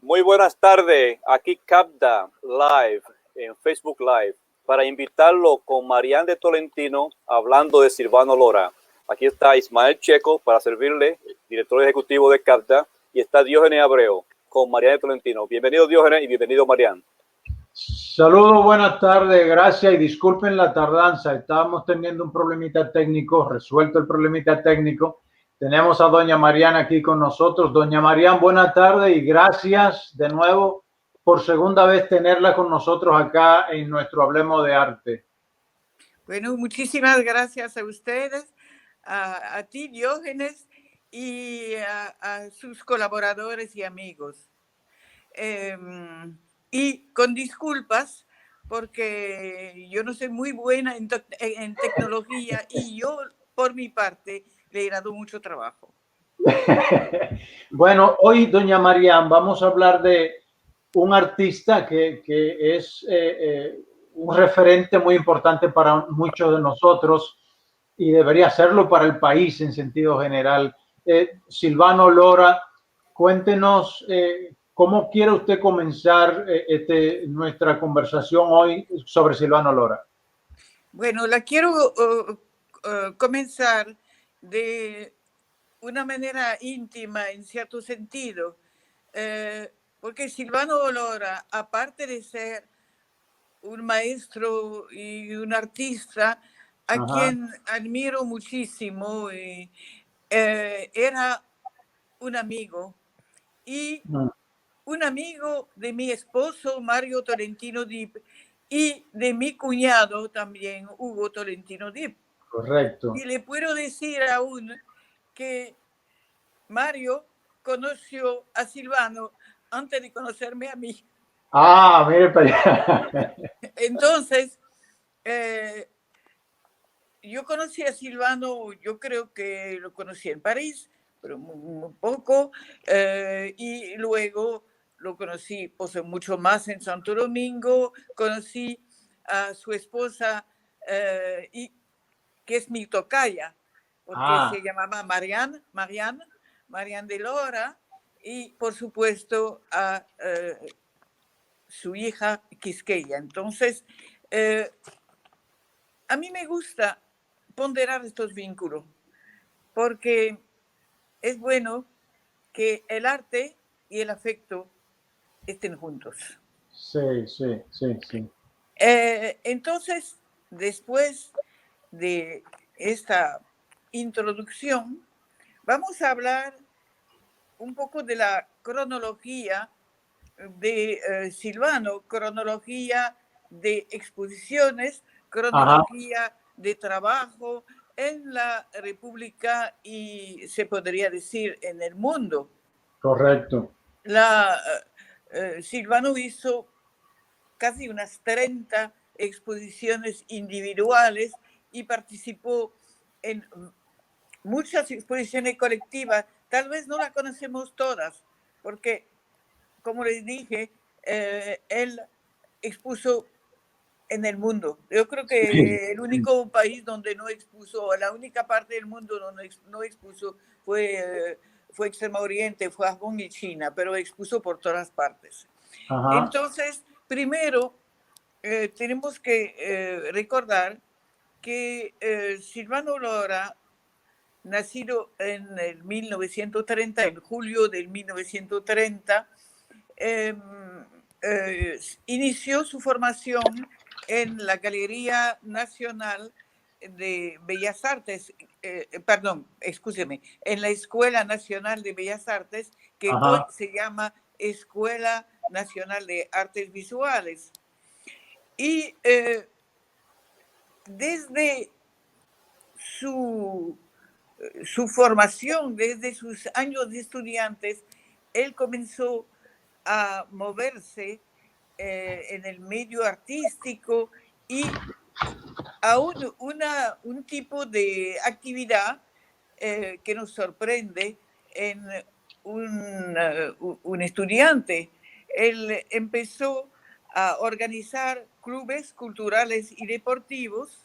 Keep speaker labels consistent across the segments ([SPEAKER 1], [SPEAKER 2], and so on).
[SPEAKER 1] Muy buenas tardes, aquí Capda Live, en Facebook Live, para invitarlo con Marian de Tolentino, hablando de Silvano Lora. Aquí está Ismael Checo para servirle, director ejecutivo de Capda, y está Diógenes Abreu con Marian de Tolentino. Bienvenido Diógenes y bienvenido Marian.
[SPEAKER 2] Saludos, buenas tardes, gracias y disculpen la tardanza. Estábamos teniendo un problemita técnico, resuelto el problemita técnico. Tenemos a doña Marian aquí con nosotros. Doña Marian, buenas tardes y gracias de nuevo por segunda vez tenerla con nosotros acá en nuestro Hablemos de Arte.
[SPEAKER 3] Bueno, muchísimas gracias a ustedes, a ti, Diógenes, y a sus colaboradores y amigos. Y con disculpas, porque yo no soy muy buena en tecnología y yo, por mi parte, le he dado mucho trabajo.
[SPEAKER 2] Bueno, hoy, doña Marian, vamos a hablar de un artista que es un referente muy importante para muchos de nosotros y debería serlo para el país en sentido general. Silvano Lora, cuéntenos cómo quiere usted comenzar nuestra conversación hoy sobre Silvano Lora.
[SPEAKER 3] Bueno, la quiero comenzar de una manera íntima, en cierto sentido, porque Silvano Lora, aparte de ser un maestro y un artista a quien admiro muchísimo, era un amigo y un amigo de mi esposo Mario Tolentino Dip y de mi cuñado también, Hugo Tolentino Dip.
[SPEAKER 2] Correcto.
[SPEAKER 3] Y le puedo decir aún que Mario conoció a Silvano antes de conocerme a mí.
[SPEAKER 2] Ah, mire para allá.
[SPEAKER 3] Entonces, yo conocí a Silvano, yo creo que lo conocí en París, pero muy poco, y luego lo conocí pues, mucho más en Santo Domingo, conocí a su esposa, y, que es mi tocaya, porque se llamaba Marian de Lora, y por supuesto a su hija Quisqueya. Entonces, a mí me gusta ponderar estos vínculos, porque es bueno que el arte y el afecto estén juntos.
[SPEAKER 2] Sí.
[SPEAKER 3] Entonces, después de esta introducción, vamos a hablar un poco de la cronología de Silvano, cronología de exposiciones, cronología de trabajo en la República y se podría decir en el mundo.
[SPEAKER 2] Correcto.
[SPEAKER 3] Silvano hizo casi unas 30 exposiciones individuales y participó en muchas exposiciones colectivas. Tal vez no las conocemos todas, porque, como les dije, él expuso en el mundo. Yo creo que el único país donde no expuso, la única parte del mundo donde no expuso fue Extremo Oriente, fue Japón y China, pero expuso por todas partes. Entonces, primero, tenemos que recordar que Silvano Lora, nacido en el 1930, en julio del 1930, inició su formación en la Galería Nacional de Bellas Artes, en la Escuela Nacional de Bellas Artes, que hoy se llama Escuela Nacional de Artes Visuales. Y desde su formación, desde sus años de estudiantes, él comenzó a moverse en el medio artístico y a un tipo de actividad que nos sorprende en un estudiante. Él empezó a organizar clubes culturales y deportivos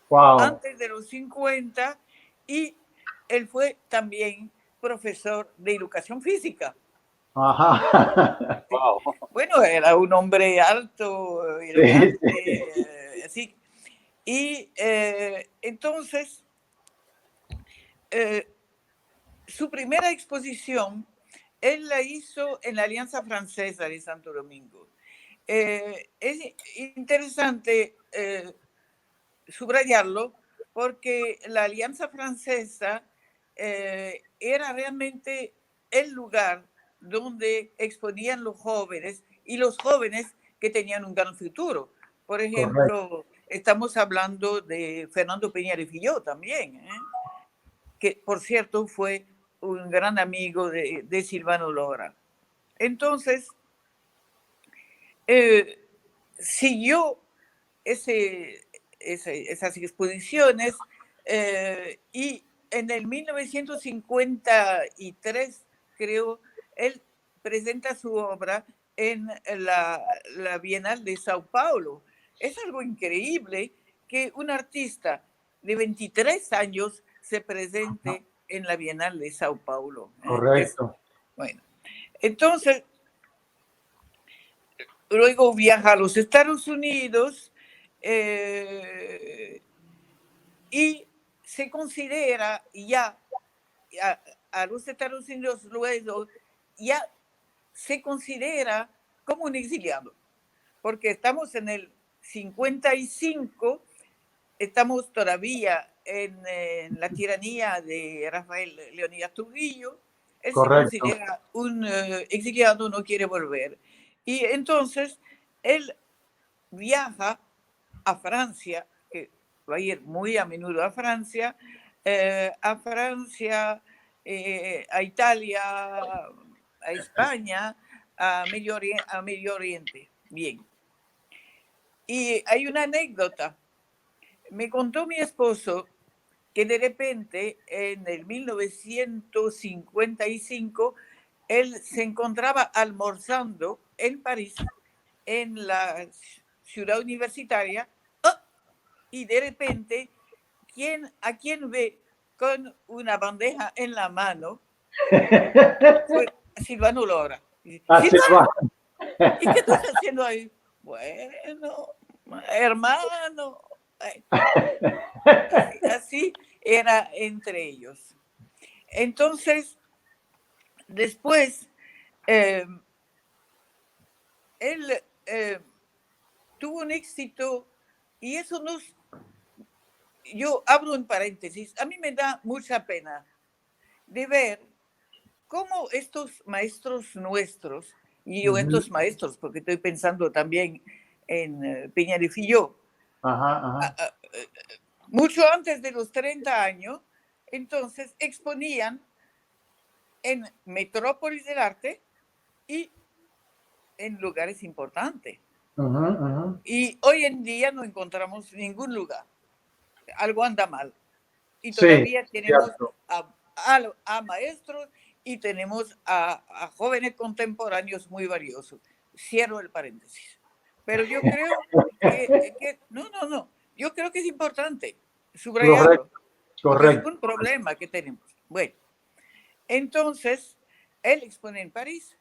[SPEAKER 3] antes de los 50 y él fue también profesor de educación física.
[SPEAKER 2] Ajá.
[SPEAKER 1] Wow.
[SPEAKER 3] Bueno, era un hombre alto,
[SPEAKER 2] Sí,
[SPEAKER 3] elegante, así. Y entonces, su primera exposición, él la hizo en la Alianza Francesa de Santo Domingo. Es interesante subrayarlo porque la Alianza Francesa era realmente el lugar donde exponían los jóvenes y los jóvenes que tenían un gran futuro. Por
[SPEAKER 2] correcto.
[SPEAKER 3] ejemplo, estamos hablando de Fernando Peña de Filló también, que por cierto fue un gran amigo de Silvano Lora. Entonces, siguió esas exposiciones y en el 1953, creo, él presenta su obra en la Bienal de Sao Paulo. Es algo increíble que un artista de 23 años se presente en la Bienal de Sao Paulo.
[SPEAKER 2] Correcto.
[SPEAKER 3] Bueno, entonces, luego viaja a los Estados Unidos y se considera ya a los Estados Unidos luego ya se considera como un exiliado, porque estamos en el 55, estamos todavía en la tiranía de Rafael Leónidas Trujillo, él se
[SPEAKER 2] Correcto.
[SPEAKER 3] considera un exiliado, no quiere volver. Y entonces él viaja a Francia, que va a ir muy a menudo a Francia, a Italia, a España, a Medio Oriente. Bien. Y hay una anécdota. Me contó mi esposo que de repente en el 1955 él se encontraba almorzando en París, en la ciudad universitaria, y de repente, ¿a quién ve con una bandeja en la mano? Fue Silvano Lora.
[SPEAKER 2] Así va.
[SPEAKER 3] Silvano, ¿y qué estás haciendo ahí? Bueno, hermano. Así era entre ellos. Entonces, después, él tuvo un éxito y eso yo abro un paréntesis, a mí me da mucha pena de ver cómo estos maestros nuestros, y yo estos maestros, porque estoy pensando también en Peña de Filló, mucho antes de los 30 años, entonces exponían en metrópolis del arte y en lugares importantes. Y hoy en día no encontramos ningún lugar. Algo anda mal. Y todavía tenemos a maestros y tenemos a jóvenes contemporáneos muy valiosos. Cierro el paréntesis. Pero yo creo que no. Yo creo que es importante subrayarlo. Porque es un problema que tenemos. Bueno, entonces, él expone en París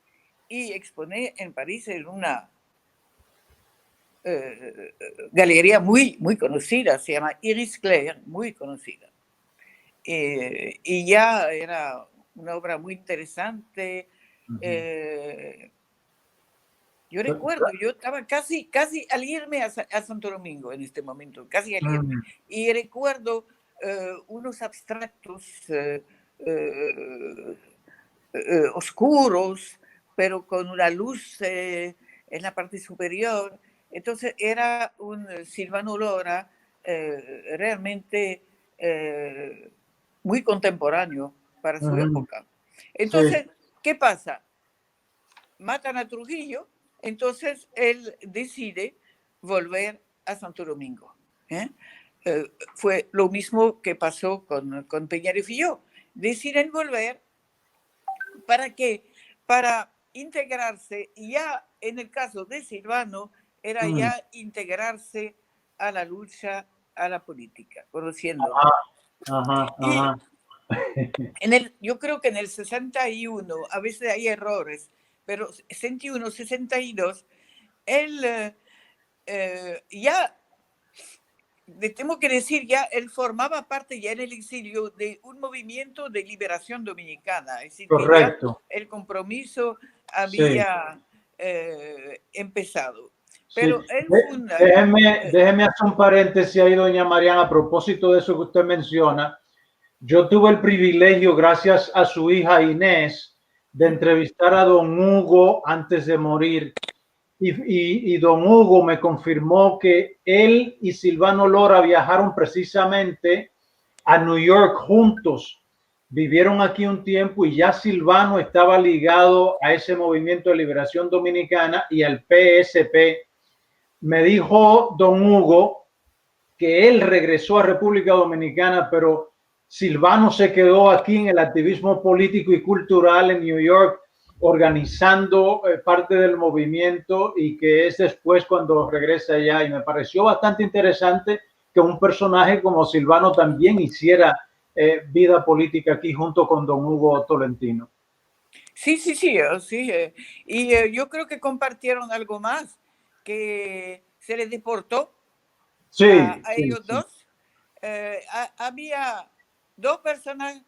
[SPEAKER 3] y expone en París en una galería muy conocida, se llama Iris Claire, muy conocida. Y ya era una obra muy interesante. Yo recuerdo, yo estaba casi al irme a Santo Domingo en este momento, casi al irme. Y recuerdo unos abstractos oscuros, pero con una luz en la parte superior. Entonces era un Silvano Lora realmente muy contemporáneo para su época. Entonces, ¿qué pasa? Matan a Trujillo, entonces él decide volver a Santo Domingo. Fue lo mismo que pasó con Peña de Filló. Deciden volver. ¿Para qué? Para integrarse, y ya en el caso de Silvano, era ya integrarse a la lucha, a la política, conociéndolo. Yo creo que en el 61, a veces hay errores, pero 61, 62, él ya, le tengo que decir, ya él formaba parte ya en el exilio de un movimiento de liberación dominicana, es decir, que ya
[SPEAKER 2] Correcto.
[SPEAKER 3] el compromiso
[SPEAKER 2] Sí,
[SPEAKER 3] había empezado.
[SPEAKER 2] sí.
[SPEAKER 3] Pero él funda...
[SPEAKER 2] Déjeme hacer un paréntesis ahí, doña Mariana, a propósito de eso que usted menciona. Yo tuve el privilegio, gracias a su hija Inés, de entrevistar a don Hugo antes de morir. Y don Hugo me confirmó que él y Silvano Lora viajaron precisamente a New York juntos. Vivieron aquí un tiempo y ya Silvano estaba ligado a ese movimiento de liberación dominicana y al PSP. Me dijo don Hugo que él regresó a República Dominicana, pero Silvano se quedó aquí en el activismo político y cultural en New York, organizando parte del movimiento, y que es después cuando regresa allá. Y me pareció bastante interesante que un personaje como Silvano también hiciera vida política aquí junto con don Hugo Tolentino.
[SPEAKER 3] Sí, sí, sí, sí. Y yo creo que compartieron algo más, que se les deportó
[SPEAKER 2] Sí,
[SPEAKER 3] a
[SPEAKER 2] sí,
[SPEAKER 3] ellos
[SPEAKER 2] sí.
[SPEAKER 3] dos. Había dos personas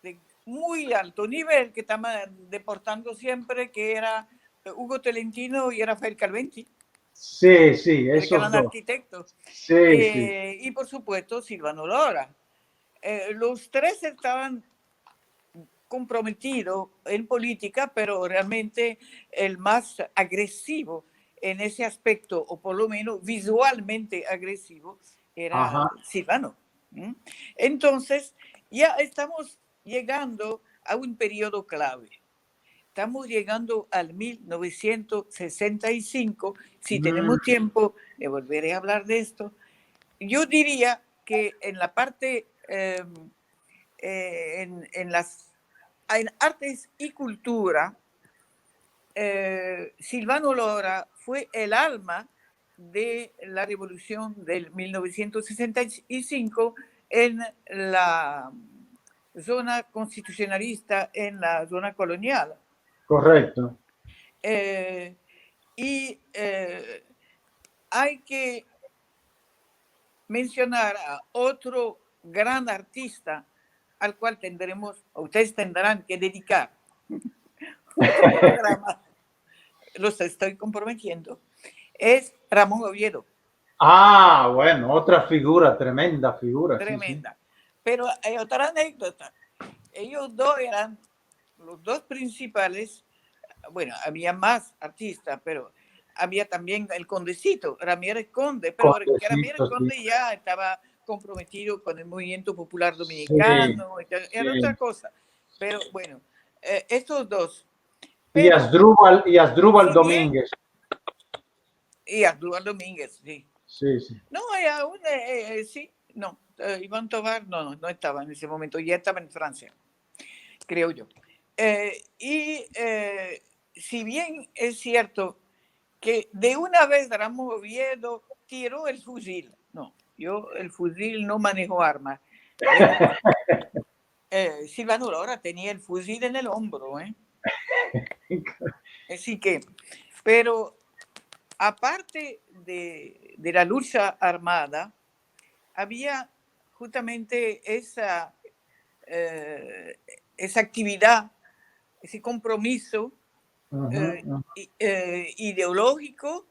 [SPEAKER 3] de muy alto nivel que estaban deportando siempre, que era Hugo Tolentino y Rafael Calventi,
[SPEAKER 2] Sí, sí,
[SPEAKER 3] que
[SPEAKER 2] esos
[SPEAKER 3] eran
[SPEAKER 2] dos.
[SPEAKER 3] arquitectos.
[SPEAKER 2] Sí, sí.
[SPEAKER 3] Y por supuesto Silvano Lora. Los tres estaban comprometido en política, pero realmente el más agresivo en ese aspecto, o por lo menos visualmente agresivo, era
[SPEAKER 2] Ajá.
[SPEAKER 3] Silvano. Entonces, ya estamos llegando a un periodo clave. Estamos llegando al 1965. Si tenemos tiempo, le volveré a hablar de esto. Yo diría que en la parte, en las en artes y cultura, Silvano Lora fue el alma de la revolución del 1965 en la zona constitucionalista, en la zona colonial.
[SPEAKER 2] Correcto.
[SPEAKER 3] Y hay que mencionar a otro gran artista al cual ustedes tendrán que dedicar otro programa, los estoy comprometiendo, es Ramón Oviedo.
[SPEAKER 2] Ah, bueno, otra figura, tremenda figura.
[SPEAKER 3] Tremenda. Sí, sí. Pero hay otra anécdota. Ellos dos eran los dos principales. Bueno, había más artistas, pero había también el Condecito, Ramírez Conde, pero Ramírez Conde sí, ya estaba comprometido con el movimiento popular dominicano, sí, era otra cosa. Pero bueno, estos dos.
[SPEAKER 2] Pero, y Asdrúbal
[SPEAKER 3] si
[SPEAKER 2] Domínguez.
[SPEAKER 3] Y Asdrúbal Domínguez, sí.
[SPEAKER 2] Sí, sí.
[SPEAKER 3] No, aún, sí, no. Iván Tovar no estaba en ese momento, ya estaba en Francia, creo yo. Si bien es cierto que de una vez Ramos Oviedo tiró el fusil, no, yo el fusil no manejo armas. Silvano Lora tenía el fusil en el hombro, Así que, pero aparte de la lucha armada, había justamente esa actividad, ese compromiso ideológico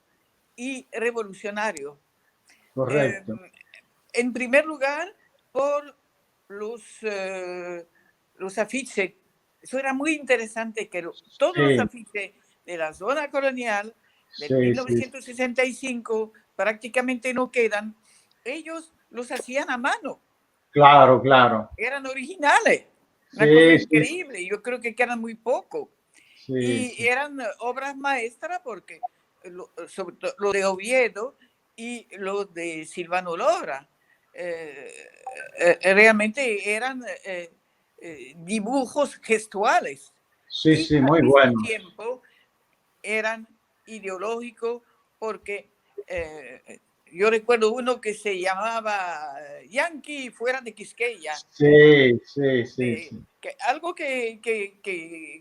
[SPEAKER 3] y revolucionario.
[SPEAKER 2] Correcto.
[SPEAKER 3] En primer lugar, por los afiches. Eso era muy interesante, que todos los afiches de la zona colonial del 1965 prácticamente no quedan. Ellos los hacían a mano.
[SPEAKER 2] Claro, claro.
[SPEAKER 3] Eran originales. Una cosa increíble. Yo creo que quedan muy poco. Y eran obras maestras, porque sobre todo lo de Oviedo y lo de Silvano Lora realmente eran dibujos gestuales.
[SPEAKER 2] Sí,
[SPEAKER 3] y
[SPEAKER 2] muy
[SPEAKER 3] al
[SPEAKER 2] bueno.
[SPEAKER 3] mismo tiempo eran ideológicos, porque yo recuerdo uno que se llamaba Yankee fuera de Quisqueya.
[SPEAKER 2] Sí, sí, sí, sí.
[SPEAKER 3] Algo que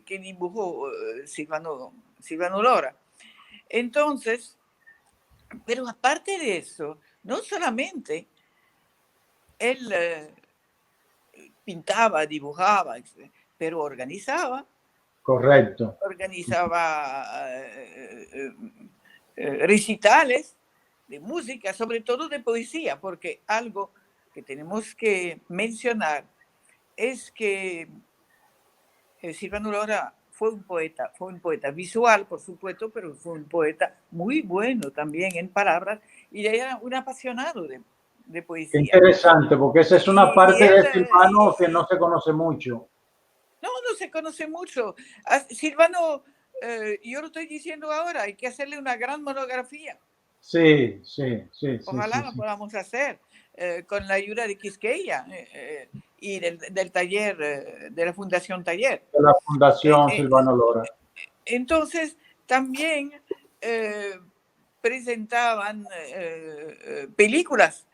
[SPEAKER 3] dibujó Silvano Lora. Entonces, pero aparte de eso, no solamente él pintaba, dibujaba, pero organizaba.
[SPEAKER 2] Correcto.
[SPEAKER 3] Organizaba recitales de música, sobre todo de poesía, porque algo que tenemos que mencionar es que Silvano Lora fue un poeta visual, por supuesto, pero fue un poeta muy bueno también en palabras y era un apasionado de
[SPEAKER 2] Qué
[SPEAKER 3] poesía.
[SPEAKER 2] interesante, porque esa es una
[SPEAKER 3] Y
[SPEAKER 2] parte
[SPEAKER 3] él,
[SPEAKER 2] de Silvano que no se conoce mucho.
[SPEAKER 3] no se conoce mucho. Silvano, yo lo estoy diciendo ahora, hay que hacerle una gran monografía.
[SPEAKER 2] Sí, sí, sí, sí,
[SPEAKER 3] Ojalá
[SPEAKER 2] sí,
[SPEAKER 3] lo
[SPEAKER 2] sí.
[SPEAKER 3] podamos hacer con la ayuda de Quisqueya y del taller, de la Fundación Taller.
[SPEAKER 2] De la Fundación Silvano Lora.
[SPEAKER 3] Entonces, también presentaban películas,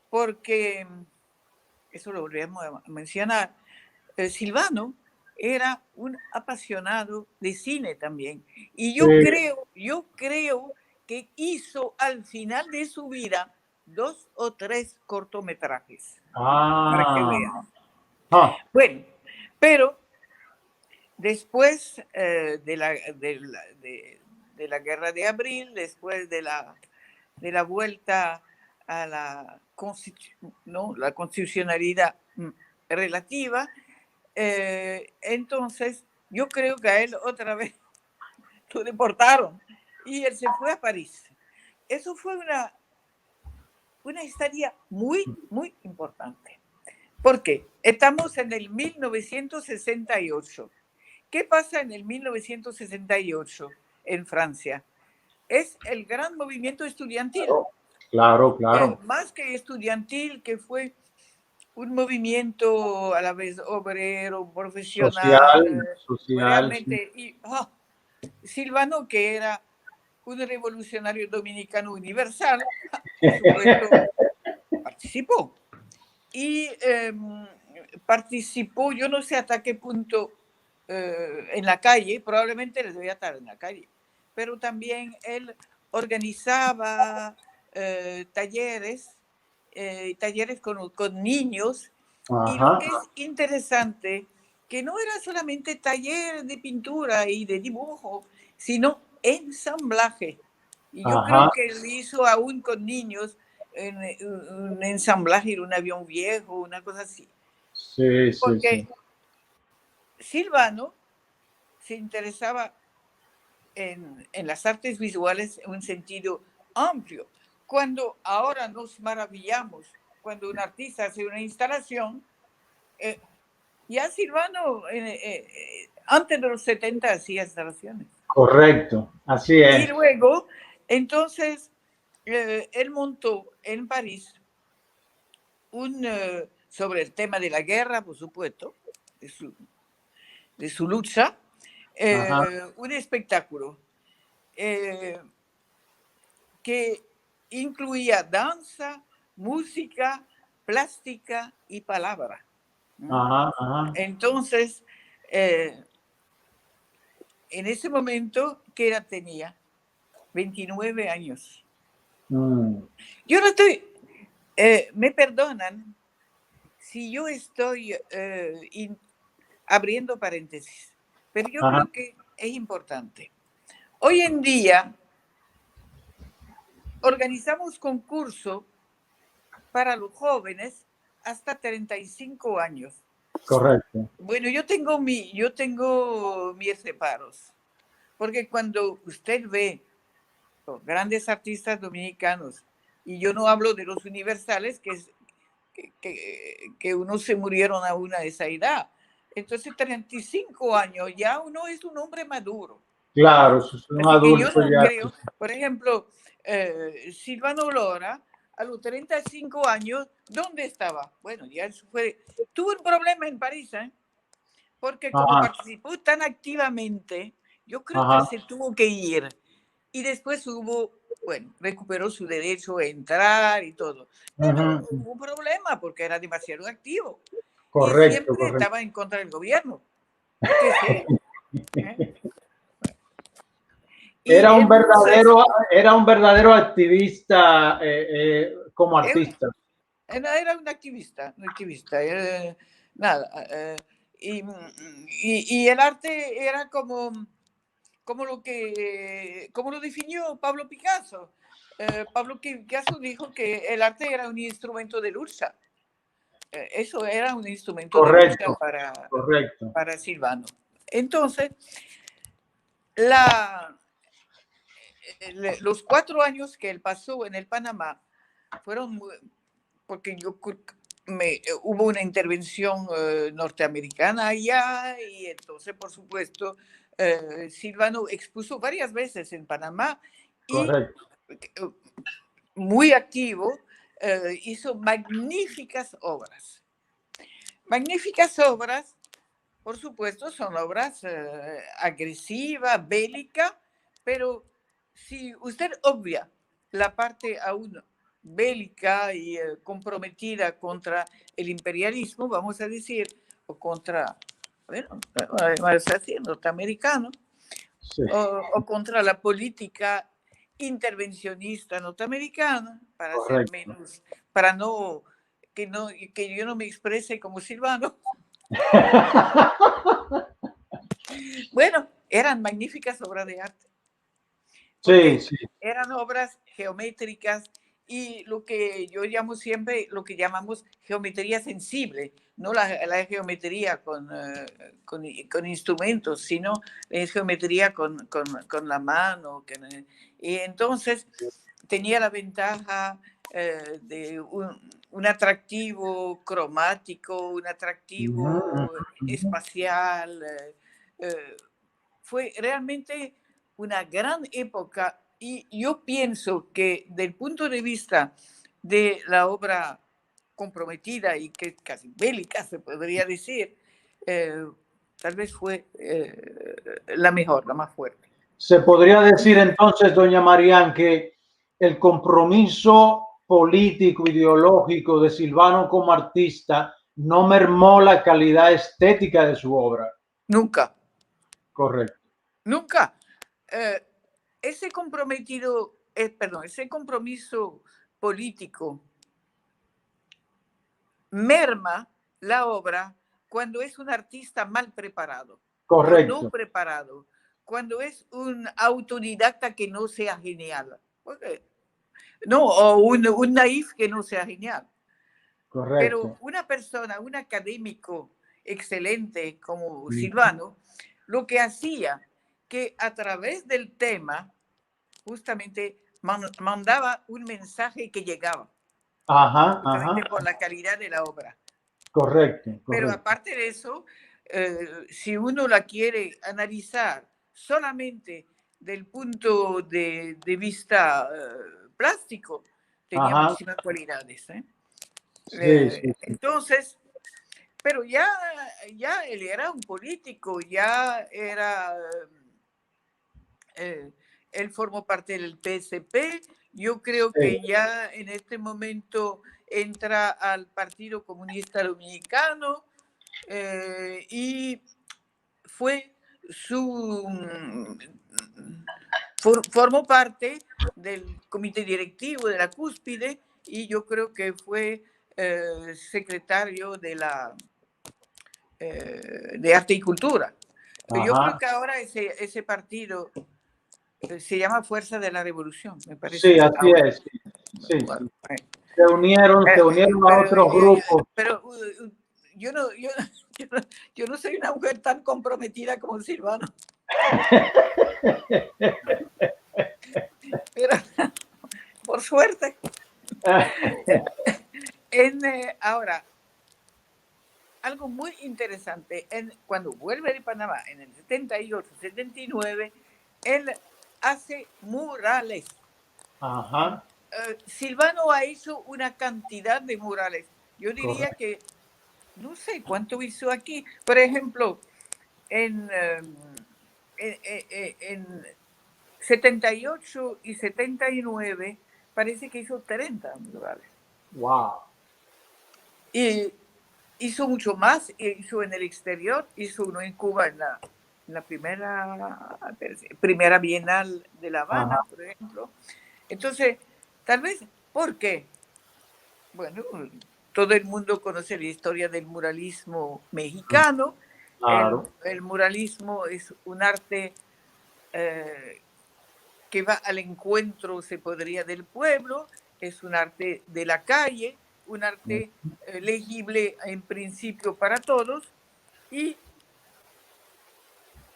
[SPEAKER 3] porque, eso lo volvemos a mencionar, Silvano era un apasionado de cine también. Y yo creo que hizo al final de su vida 2 o 3 cortometrajes. Para que vean. Bueno, pero después de la Guerra de Abril, después de la vuelta a la constitucionalidad relativa, entonces yo creo que a él otra vez lo deportaron y él se fue a París. Eso fue una estadía muy, muy importante. ¿Por qué? Estamos en el 1968. ¿Qué pasa en el 1968 en Francia? Es el gran movimiento estudiantil.
[SPEAKER 2] Claro.
[SPEAKER 3] Más que estudiantil, que fue un movimiento a la vez obrero, profesional,
[SPEAKER 2] social.
[SPEAKER 3] realmente. Sí. Y Silvano, que era un revolucionario dominicano universal, por supuesto, participó. Y participó, yo no sé hasta qué punto, en la calle, probablemente les debía estar en la calle, pero también él organizaba talleres con niños.
[SPEAKER 2] Ajá.
[SPEAKER 3] Y lo que es interesante, que no era solamente taller de pintura y de dibujo, sino ensamblaje. Y yo creo que él hizo aún con niños un ensamblaje de un avión viejo, una cosa así.
[SPEAKER 2] Sí,
[SPEAKER 3] Porque Silvano se interesaba en las artes visuales en un sentido amplio. Cuando ahora nos maravillamos cuando un artista hace una instalación, ya Silvano antes de los 70 hacía instalaciones.
[SPEAKER 2] Correcto, así es.
[SPEAKER 3] Y luego, entonces, él montó en París sobre el tema de la guerra, por supuesto, de su lucha, un espectáculo que incluía danza, música, plástica y palabra. Entonces, en ese momento, ¿qué edad tenía? 29 años. Yo no estoy, me perdonan si yo estoy abriendo paréntesis, pero yo creo que es importante. Hoy en día organizamos concursos para los jóvenes hasta 35 años.
[SPEAKER 2] Correcto.
[SPEAKER 3] Bueno, yo tengo mis reparos, porque cuando usted ve los grandes artistas dominicanos, y yo no hablo de los universales, que unos se murieron a una de esa edad. Entonces, 35 años, ya uno es un hombre maduro.
[SPEAKER 2] Claro, es un
[SPEAKER 3] Así que yo
[SPEAKER 2] adulto
[SPEAKER 3] no
[SPEAKER 2] ya.
[SPEAKER 3] creo, por ejemplo, Silvano Lora, a los 35 años, ¿dónde estaba? Bueno, ya tuvo un problema en París, porque como participó tan activamente, yo creo que se tuvo que ir. Y después hubo bueno, recuperó su derecho a entrar y todo. Pero hubo un problema porque era demasiado activo.
[SPEAKER 2] Correcto,
[SPEAKER 3] Y siempre
[SPEAKER 2] correcto.
[SPEAKER 3] estaba en contra del gobierno. Que
[SPEAKER 2] Era un
[SPEAKER 3] entonces,
[SPEAKER 2] verdadero activista como artista.
[SPEAKER 3] era un activista, nada. Y el arte era como lo definió Pablo Picasso. Pablo Picasso dijo que el arte era un instrumento de lucha. Eso era un instrumento de lucha
[SPEAKER 2] Correcto.
[SPEAKER 3] para Silvano. Entonces, los 4 años que él pasó en el Panamá fueron porque hubo una intervención norteamericana allá y entonces, por supuesto, Silvano expuso varias veces en Panamá y muy activo, hizo magníficas obras. Magníficas obras, por supuesto, son obras agresivas, bélicas, pero si usted obvia la parte aún bélica y comprometida contra el imperialismo, vamos a decir, o contra, bueno, vamos a decir, norteamericano,
[SPEAKER 2] sí.
[SPEAKER 3] o contra la política intervencionista norteamericana, para ser menos, para no que yo no me exprese como Silvano. Bueno, eran magníficas obras de arte.
[SPEAKER 2] Sí, sí.
[SPEAKER 3] Eran obras geométricas y lo que yo llamo siempre, lo que llamamos geometría sensible, no la geometría con instrumentos, sino es geometría con la mano. Y entonces tenía la ventaja de un atractivo cromático, un atractivo espacial. Fue realmente una gran época y yo pienso que del punto de vista de la obra comprometida y que casi bélica se podría decir, tal vez fue la mejor, la más fuerte.
[SPEAKER 2] Se podría decir entonces, doña Marián, que el compromiso político, ideológico de Silvano como artista no mermó la calidad estética de su obra.
[SPEAKER 3] Nunca.
[SPEAKER 2] Correcto.
[SPEAKER 3] Nunca. Ese compromiso político merma la obra cuando es un artista mal preparado.
[SPEAKER 2] Correcto.
[SPEAKER 3] O no preparado. Cuando es un autodidacta que no sea genial. No, o un naif que no sea genial.
[SPEAKER 2] Correcto.
[SPEAKER 3] Pero una persona, un académico excelente como Silvano, lo que hacía que a través del tema justamente mandaba un mensaje que llegaba. Justamente por la calidad de la obra.
[SPEAKER 2] Correcto.
[SPEAKER 3] Pero aparte de eso, si uno la quiere analizar solamente del punto de vista plástico, tenía muchísimas cualidades.
[SPEAKER 2] Sí.
[SPEAKER 3] Entonces, pero ya él era un político, ya era, él formó parte del PSP, yo creo que ya en este momento entra al Partido Comunista Dominicano y formó parte del comité directivo de la Cúspide y yo creo que fue secretario de Arte y Cultura. Yo creo que ahora ese partido se llama Fuerza de la Revolución, me parece.
[SPEAKER 2] Sí, así es. Sí.
[SPEAKER 3] Bueno,
[SPEAKER 2] se unieron a otros grupos.
[SPEAKER 3] Pero yo no soy una mujer tan comprometida como Silvano. Pero, por suerte. Ahora, algo muy interesante, cuando vuelve de Panamá en el 78, 79, él hace murales. Silvano ha hecho una cantidad de murales. Yo diría que, no sé cuánto hizo aquí. Por ejemplo, 78 y 79 parece que hizo 30 murales.
[SPEAKER 2] Wow.
[SPEAKER 3] Y hizo mucho más, hizo en el exterior, hizo uno en Cuba en la primera Bienal de La Habana,
[SPEAKER 2] Ajá.
[SPEAKER 3] por ejemplo. Entonces, tal vez, ¿por qué? Bueno, todo el mundo conoce la historia del muralismo mexicano.
[SPEAKER 2] Claro.
[SPEAKER 3] El muralismo es un arte que va al encuentro, se podría, del pueblo, es un arte de la calle, un arte legible en principio para todos, y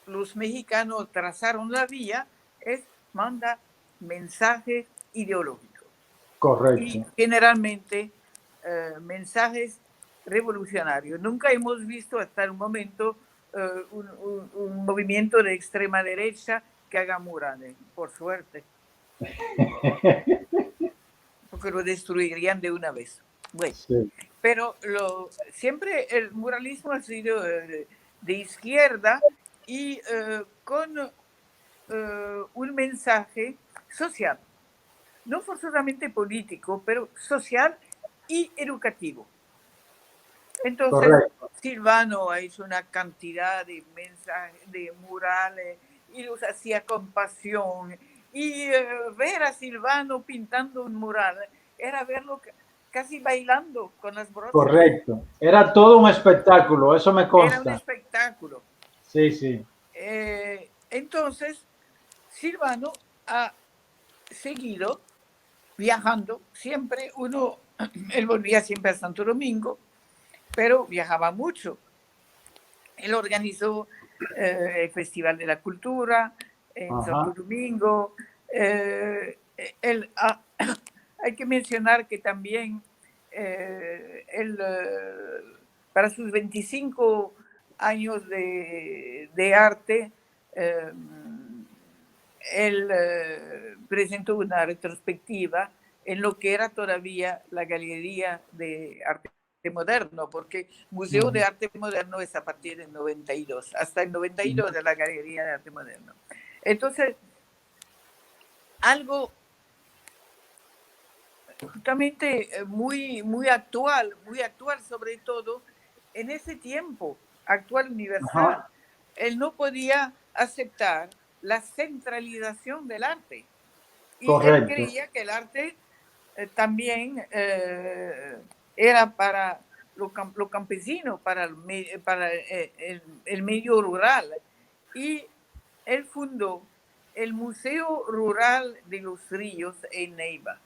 [SPEAKER 3] los mexicanos trazaron la vía, manda mensajes ideológicos.
[SPEAKER 2] Correcto.
[SPEAKER 3] Y generalmente mensajes revolucionarios. Nunca hemos visto hasta el momento un movimiento de extrema derecha que haga murales, por suerte. Porque lo destruirían de una vez. Bueno,
[SPEAKER 2] Sí.
[SPEAKER 3] pero siempre el muralismo ha sido de izquierda y con un mensaje social. No forzosamente político, pero social y educativo. Entonces,
[SPEAKER 2] Correcto.
[SPEAKER 3] Silvano ha hecho una cantidad de mensajes, de murales, y los hacía con pasión. Y ver a Silvano pintando un mural era verlo casi bailando con las brochas.
[SPEAKER 2] Correcto. Era todo un espectáculo, eso me consta.
[SPEAKER 3] Era un espectáculo.
[SPEAKER 2] Sí, sí.
[SPEAKER 3] Entonces, Silvano ha seguido viajando siempre. Él volvía siempre a Santo Domingo, pero viajaba mucho. Él organizó el Festival de la Cultura en Santo Domingo. Hay que mencionar que también él, para sus 25 años de arte, él presentó una retrospectiva en lo que era todavía la Galería de Arte Moderno, porque Museo de Arte Moderno es a partir del 92, hasta el 92 de la Galería de Arte Moderno. Entonces, algo justamente muy actual sobre todo en ese tiempo, actual universal. Él no podía aceptar la centralización del arte. Y él creía que el arte también era para lo campesino, para el medio rural. Y él fundó el Museo Rural de los Ríos en Neiva.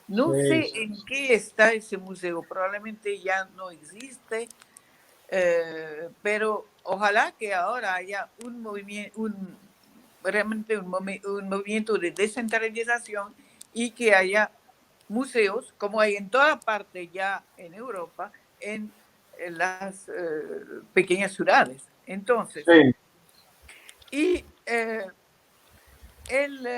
[SPEAKER 3] No sé en qué está ese museo, probablemente ya no existe, pero ojalá que ahora haya realmente un movimiento de descentralización y que haya museos, como hay en toda parte ya en Europa, en las pequeñas ciudades. Entonces, y él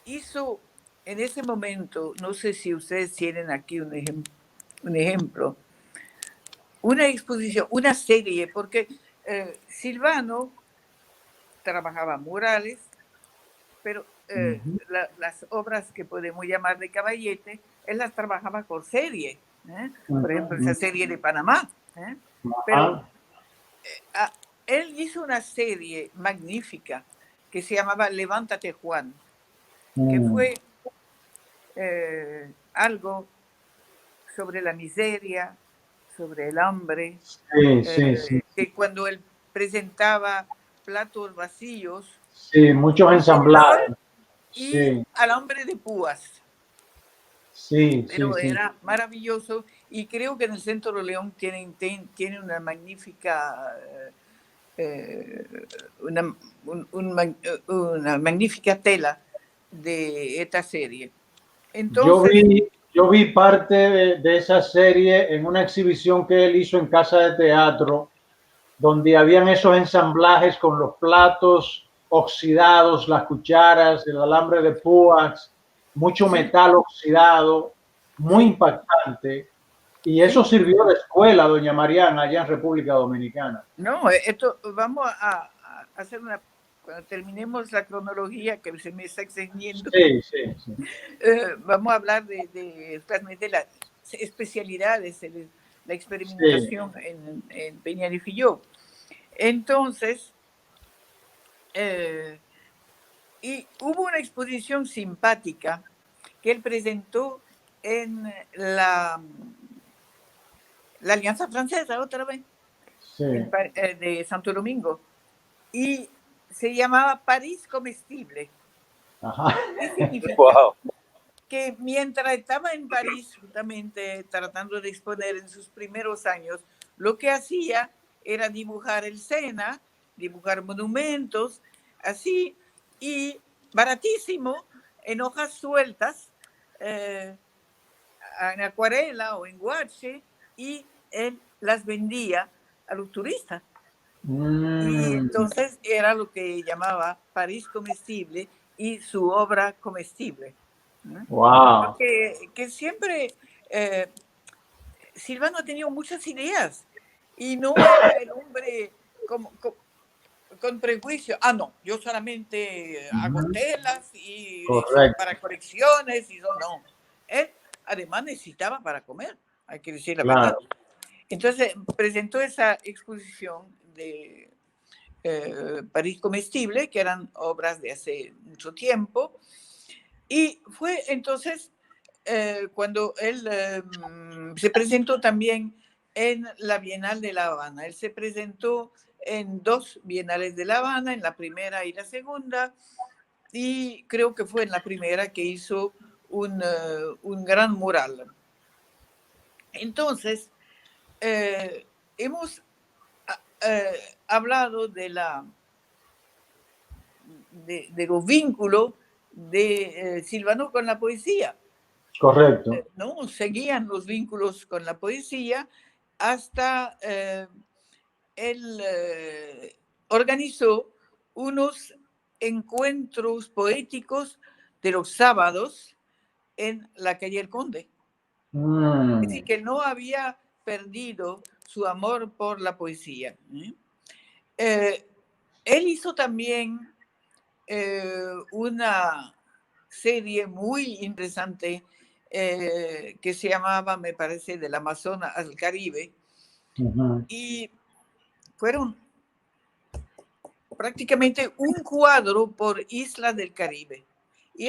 [SPEAKER 3] hizo en ese momento, no sé si ustedes tienen aquí un ejemplo, una exposición, una serie, porque Silvano trabajaba murales, pero las obras que podemos llamar de caballete, él las trabajaba por serie. Por ejemplo, esa serie de Panamá. Pero él hizo una serie magnífica que se llamaba Levántate, Juan, que fue algo sobre la miseria, sobre el hambre, que cuando él presentaba platos vacíos,
[SPEAKER 2] muchos ensamblados,
[SPEAKER 3] y al hombre de púas. Pero era maravilloso, y creo que en el Centro de León tiene una magnífica una magnífica tela de esta serie. Entonces,
[SPEAKER 2] yo vi parte de esa serie en una exhibición que él hizo en Casa de Teatro, donde habían esos ensamblajes con los platos oxidados, las cucharas, el alambre de púas, mucho metal oxidado, muy impactante. Y eso sirvió de escuela, doña Mariana, allá en República Dominicana.
[SPEAKER 3] No, vamos a hacer una cuando terminemos la cronología que se me está extendiendo,
[SPEAKER 2] Sí.
[SPEAKER 3] vamos a hablar de las especialidades, la experimentación en Peña de Filló. Entonces, y hubo una exposición simpática que él presentó en la Alianza Francesa, otra vez, de Santo Domingo, y se llamaba París Comestible.
[SPEAKER 2] Ajá.
[SPEAKER 3] ¿Qué significa?
[SPEAKER 1] Wow.
[SPEAKER 3] Que mientras estaba en París, justamente tratando de exponer en sus primeros años, lo que hacía era dibujar el Sena, dibujar monumentos, así, y baratísimo, en hojas sueltas, en acuarela o en guache, y él las vendía a los turistas. Y entonces era lo que llamaba París Comestible y su obra comestible.
[SPEAKER 2] Wow.
[SPEAKER 3] Que siempre Silvano ha tenido muchas ideas y no era el hombre con prejuicio. No, yo solamente hago telas y son para colecciones y no. Él además necesitaba para comer, hay que decir la verdad. Entonces presentó esa exposición de París Comestible, que eran obras de hace mucho tiempo, y fue entonces cuando él se presentó también en la Bienal de La Habana. Él se presentó en 2 bienales de La Habana, en la primera y la segunda, y creo que fue en la primera que hizo un gran mural. Entonces, hemos hablado de los vínculos de Silvano con la poesía.
[SPEAKER 2] Correcto.
[SPEAKER 3] ¿No? Seguían los vínculos con la poesía hasta él organizó unos encuentros poéticos de los sábados en la calle El Conde. Es decir, que no había perdido su amor por la poesía. Él hizo también una serie muy interesante que se llamaba, me parece, del Amazonas al Caribe, y fueron prácticamente un cuadro por isla del Caribe. Y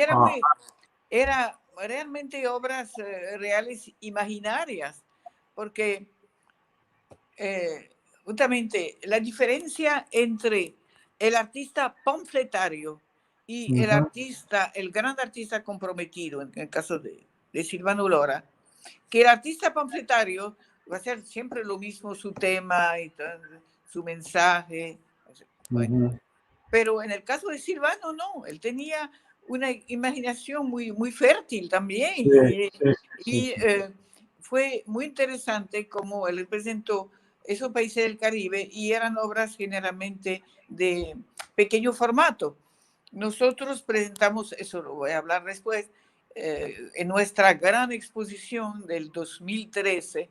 [SPEAKER 3] era realmente obras reales imaginarias, porque justamente la diferencia entre el artista panfletario y el gran artista comprometido, en el caso de Silvano Lora, que el artista panfletario va a ser siempre lo mismo, su tema y su mensaje. Bueno, pero en el caso de Silvano, no, él tenía una imaginación muy fértil también. Y fue muy interesante cómo él presentó esos países del Caribe y eran obras generalmente de pequeño formato. Nosotros presentamos, eso lo voy a hablar después, en nuestra gran exposición del 2013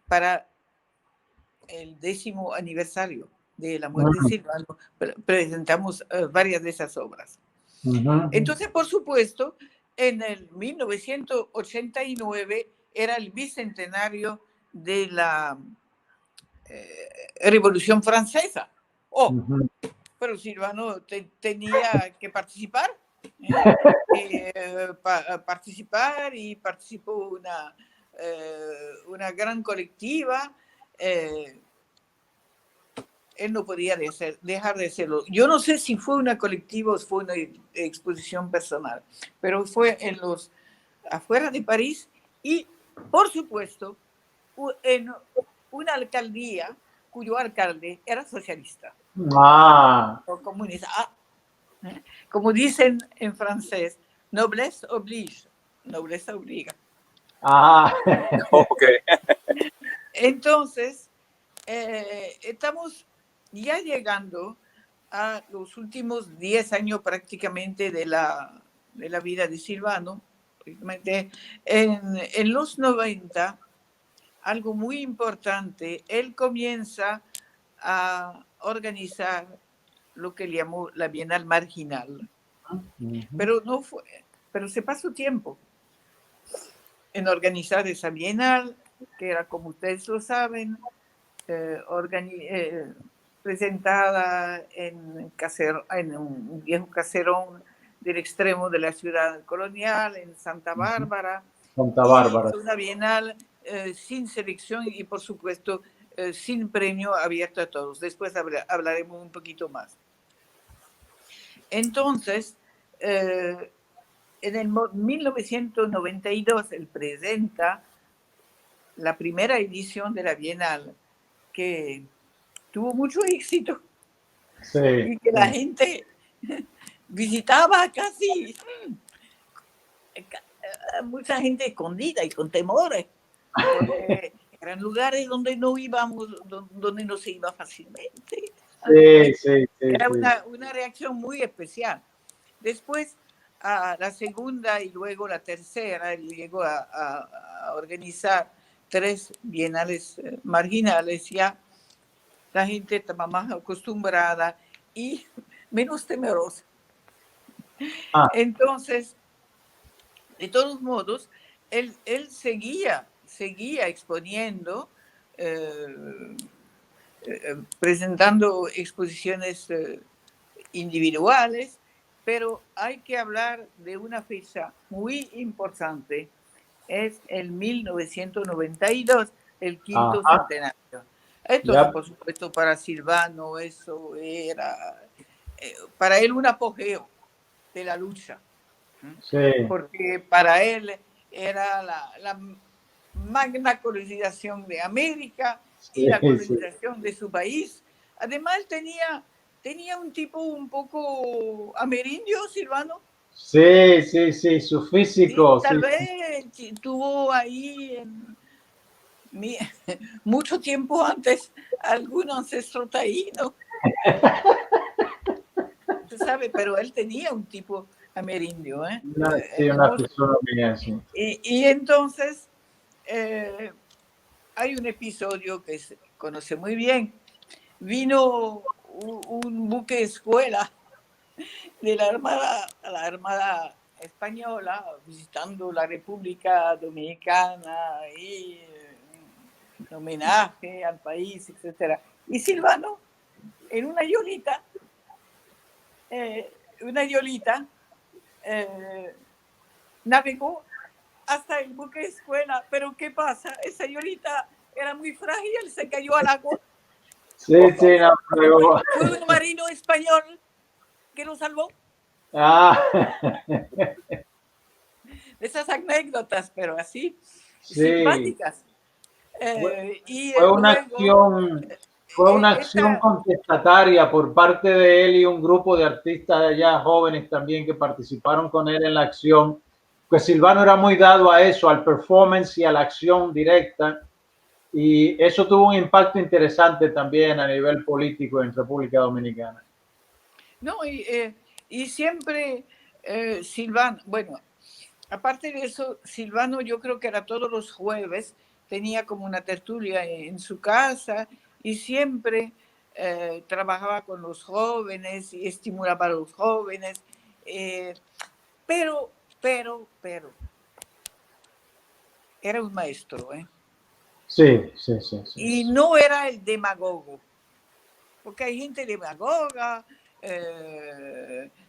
[SPEAKER 3] para el 10º aniversario de la muerte de Silvano, presentamos varias de esas obras. Entonces, por supuesto, en el 1989 era el bicentenario de la Revolución Francesa. Pero Silvano tenía que participar. Participar y participó una gran colectiva. Él no podía dejar de hacerlo. Yo no sé si fue una colectiva o fue una exposición personal, pero fue afuera de París y, por supuesto, en una alcaldía cuyo alcalde era socialista o comunista. Como dicen en francés, noblesse oblige, nobleza obliga.
[SPEAKER 1] Ok.
[SPEAKER 3] Entonces, estamos ya llegando a los últimos 10 años prácticamente de la vida de Silvano. En los 90, algo muy importante, él comienza a organizar lo que llamó la Bienal Marginal. Pero se pasó tiempo en organizar esa Bienal, que era, como ustedes lo saben, presentada en un viejo caserón del extremo de la ciudad colonial, en Santa Bárbara.
[SPEAKER 2] Santa Bárbara.
[SPEAKER 3] Y una Bienal sin selección y, por supuesto, sin premio, abierto a todos. Después hablaremos un poquito más. Entonces, en el 1992, él presenta la primera edición de la Bienal, que tuvo mucho éxito.
[SPEAKER 2] Sí,
[SPEAKER 3] y que la gente visitaba casi, mucha gente escondida y con temores, porque eran lugares donde no íbamos, donde no se iba fácilmente. Era una reacción muy especial. Después, a la segunda y luego la tercera, él llegó a organizar 3 bienales marginales. Ya la gente estaba más acostumbrada y menos temerosa. Entonces, de todos modos, él seguía exponiendo, presentando exposiciones individuales, pero hay que hablar de una fecha muy importante. Es el 1992, el quinto centenario. Esto, por supuesto, para Silvano, eso era para él un apogeo de la lucha.
[SPEAKER 2] Sí.
[SPEAKER 3] Porque para él era la magna colonización de América y la colonización de su país. Además, tenía un tipo un poco amerindio, Silvano.
[SPEAKER 2] Sí, su físico.
[SPEAKER 3] Sí, tal vez tuvo ahí mucho tiempo antes algún ancestro taíno. Se sabe, pero él tenía un tipo amerindio.
[SPEAKER 2] Una fisonomía, sí.
[SPEAKER 3] Y entonces hay un episodio que se conoce muy bien. Vino un buque escuela de la Armada Española visitando la República Dominicana y en homenaje al país, etc. Y Silvano, en una yolita, navegó hasta el buque escuela, pero ¿qué pasa? Esa yolita era muy frágil, se cayó al agua.
[SPEAKER 2] Sí, no, pero...
[SPEAKER 3] Fue un marino español que lo salvó. Esas anécdotas, pero así, simpáticas.
[SPEAKER 2] Fue una acción contestataria por parte de él y un grupo de artistas de allá, jóvenes también, que participaron con él en la acción. Pues Silvano era muy dado a eso, al performance y a la acción directa, y eso tuvo un impacto interesante también a nivel político en República Dominicana.
[SPEAKER 3] No, y siempre Silvano, bueno, aparte de eso, Silvano, yo creo que era todos los jueves, tenía como una tertulia en su casa y siempre trabajaba con los jóvenes y estimulaba a los jóvenes, pero era un maestro, ¿eh?
[SPEAKER 2] Sí.
[SPEAKER 3] Y no era el demagogo, porque hay gente demagoga,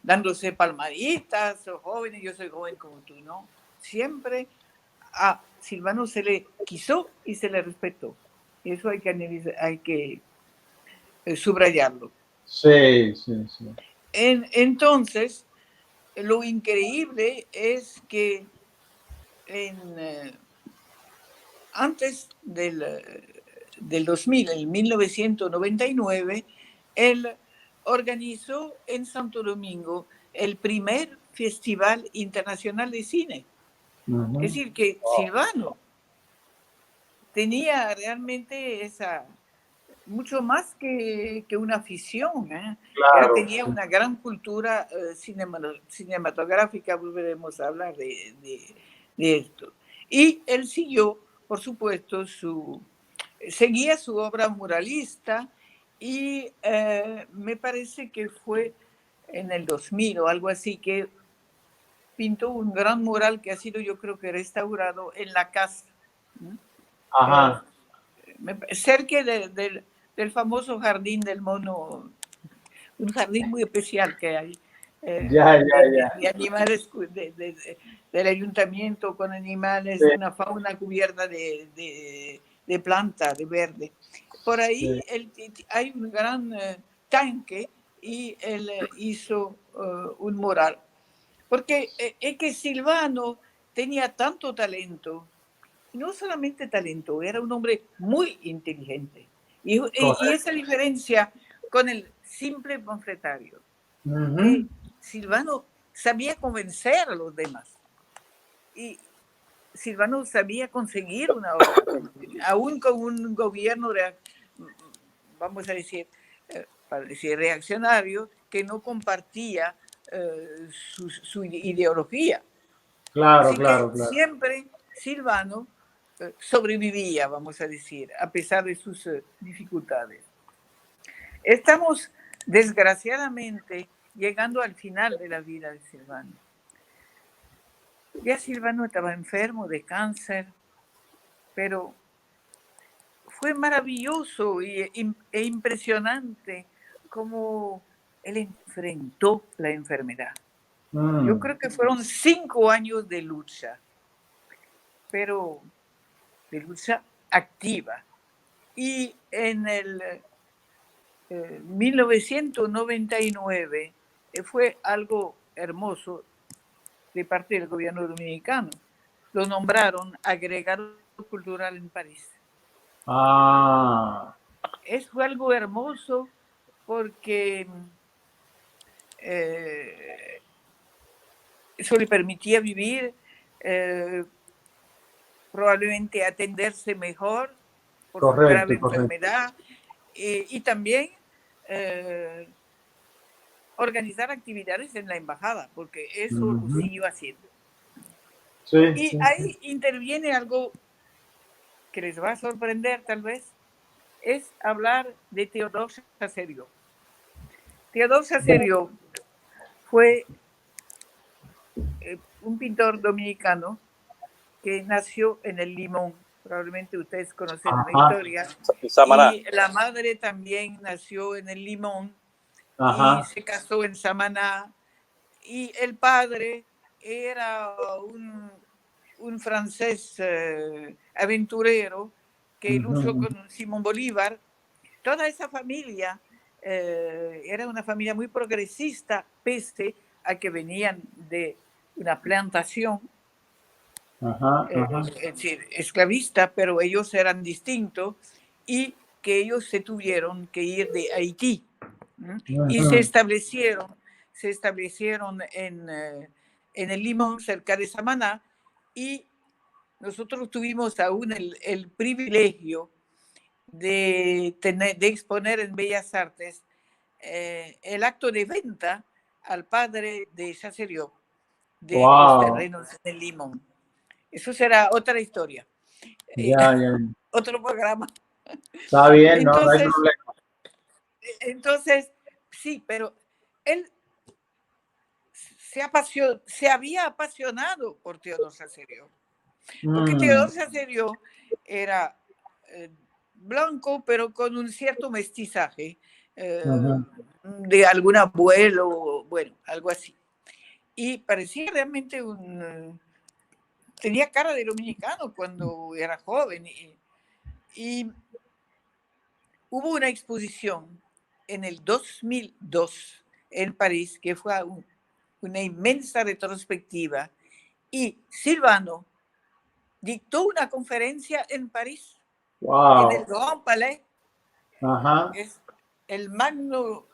[SPEAKER 3] dándose palmaditas, jóvenes, yo soy joven como tú, ¿no? Siempre a Silvano se le quiso y se le respetó. Y eso hay que subrayarlo.
[SPEAKER 2] Sí.
[SPEAKER 3] Entonces, lo increíble es que antes del 2000, en 1999, él organizó en Santo Domingo el primer Festival Internacional de Cine. Es decir, que Silvano tenía realmente mucho más que una afición, ¿eh?
[SPEAKER 2] Claro.
[SPEAKER 3] Tenía una gran cultura cinematográfica, volveremos a hablar de esto. Y él siguió, por supuesto, seguía su obra muralista Y me parece que fue en el 2000 o algo así que pintó un gran mural que ha sido, yo creo que restaurado en la casa, ¿no?
[SPEAKER 2] Ajá.
[SPEAKER 3] Cerca del famoso jardín del mono, un jardín muy especial que hay,
[SPEAKER 2] Ya, ya.
[SPEAKER 3] de animales del ayuntamiento, con animales,
[SPEAKER 2] Sí,
[SPEAKER 3] una fauna cubierta de planta, de verde. Por ahí
[SPEAKER 2] sí.
[SPEAKER 3] hay un gran tanque y él hizo un mural. Porque es que Silvano tenía tanto talento, y no solamente talento, era un hombre muy inteligente. Y esa
[SPEAKER 2] Correcto.
[SPEAKER 3] diferencia con el simple panfletario, que
[SPEAKER 2] Ujú.
[SPEAKER 3] Silvano sabía convencer a los demás. Y Silvano sabía conseguir una obra, aún con un gobierno, vamos a decir, para decir reaccionario, que no compartía su ideología.
[SPEAKER 2] Claro,
[SPEAKER 3] Así que
[SPEAKER 2] claro, claro.
[SPEAKER 3] siempre Silvano sobrevivía, vamos a decir, a pesar de sus dificultades. Estamos, desgraciadamente, llegando al final de la vida de Silvano. Ya Silvano estaba enfermo de cáncer, pero fue maravilloso e impresionante cómo él enfrentó la enfermedad. Yo creo que fueron 5 años de lucha, pero de lucha activa. Y en el 1999 fue algo hermoso de parte del gobierno dominicano. Lo nombraron agregado cultural en París.
[SPEAKER 2] Ah,
[SPEAKER 3] Fue algo hermoso porque eso le permitía vivir, probablemente atenderse mejor por su grave
[SPEAKER 2] correcto, correcto.
[SPEAKER 3] enfermedad y también organizar actividades en la embajada, porque eso lo
[SPEAKER 2] Ujú.
[SPEAKER 3] siguió haciendo.
[SPEAKER 2] Sí,
[SPEAKER 3] Y
[SPEAKER 2] sí, sí.
[SPEAKER 3] ahí interviene algo que les va a sorprender tal vez, es hablar de Teodor Sacerio. Teodor Sacerio fue un pintor dominicano que nació en el Limón. Probablemente ustedes conocen la
[SPEAKER 2] Ajá,
[SPEAKER 3] historia.
[SPEAKER 1] Samaná.
[SPEAKER 3] Y la madre también nació en el Limón y
[SPEAKER 2] ajá.
[SPEAKER 3] se casó en Samaná. Y el padre era un francés aventurero que luchó
[SPEAKER 2] Ujú.
[SPEAKER 3] con Simón Bolívar. Toda esa familia era una familia muy progresista, pese a que venían de una plantación,
[SPEAKER 2] Ajá, ajá.
[SPEAKER 3] es decir, esclavista, pero ellos eran distintos y que ellos se tuvieron que ir de Haití, ¿no? Y
[SPEAKER 2] Ujú.
[SPEAKER 3] se establecieron en el Limón, cerca de Samaná, y nosotros tuvimos aún el privilegio de exponer en Bellas Artes el acto de venta al padre de Chasseriot de los
[SPEAKER 2] Wow.
[SPEAKER 3] terrenos en el Limón. Eso será otra historia,
[SPEAKER 2] Ya, ya.
[SPEAKER 3] otro programa.
[SPEAKER 2] Está bien, no, no hay
[SPEAKER 3] Entonces,
[SPEAKER 2] problema.
[SPEAKER 3] entonces, sí, pero él se había apasionado por Teodor Sacerio, porque
[SPEAKER 2] Mm,
[SPEAKER 3] Teodor Sacerio era blanco, pero con un cierto mestizaje
[SPEAKER 2] ujú.
[SPEAKER 3] de algún abuelo, bueno, algo así. Y parecía realmente tenía cara de dominicano cuando era joven. Y hubo una exposición en el 2002 en París que fue una inmensa retrospectiva y Silvano dictó una conferencia en París, en el
[SPEAKER 2] Wow.
[SPEAKER 3] Grand Palais,
[SPEAKER 2] Ajá.
[SPEAKER 3] que es el magno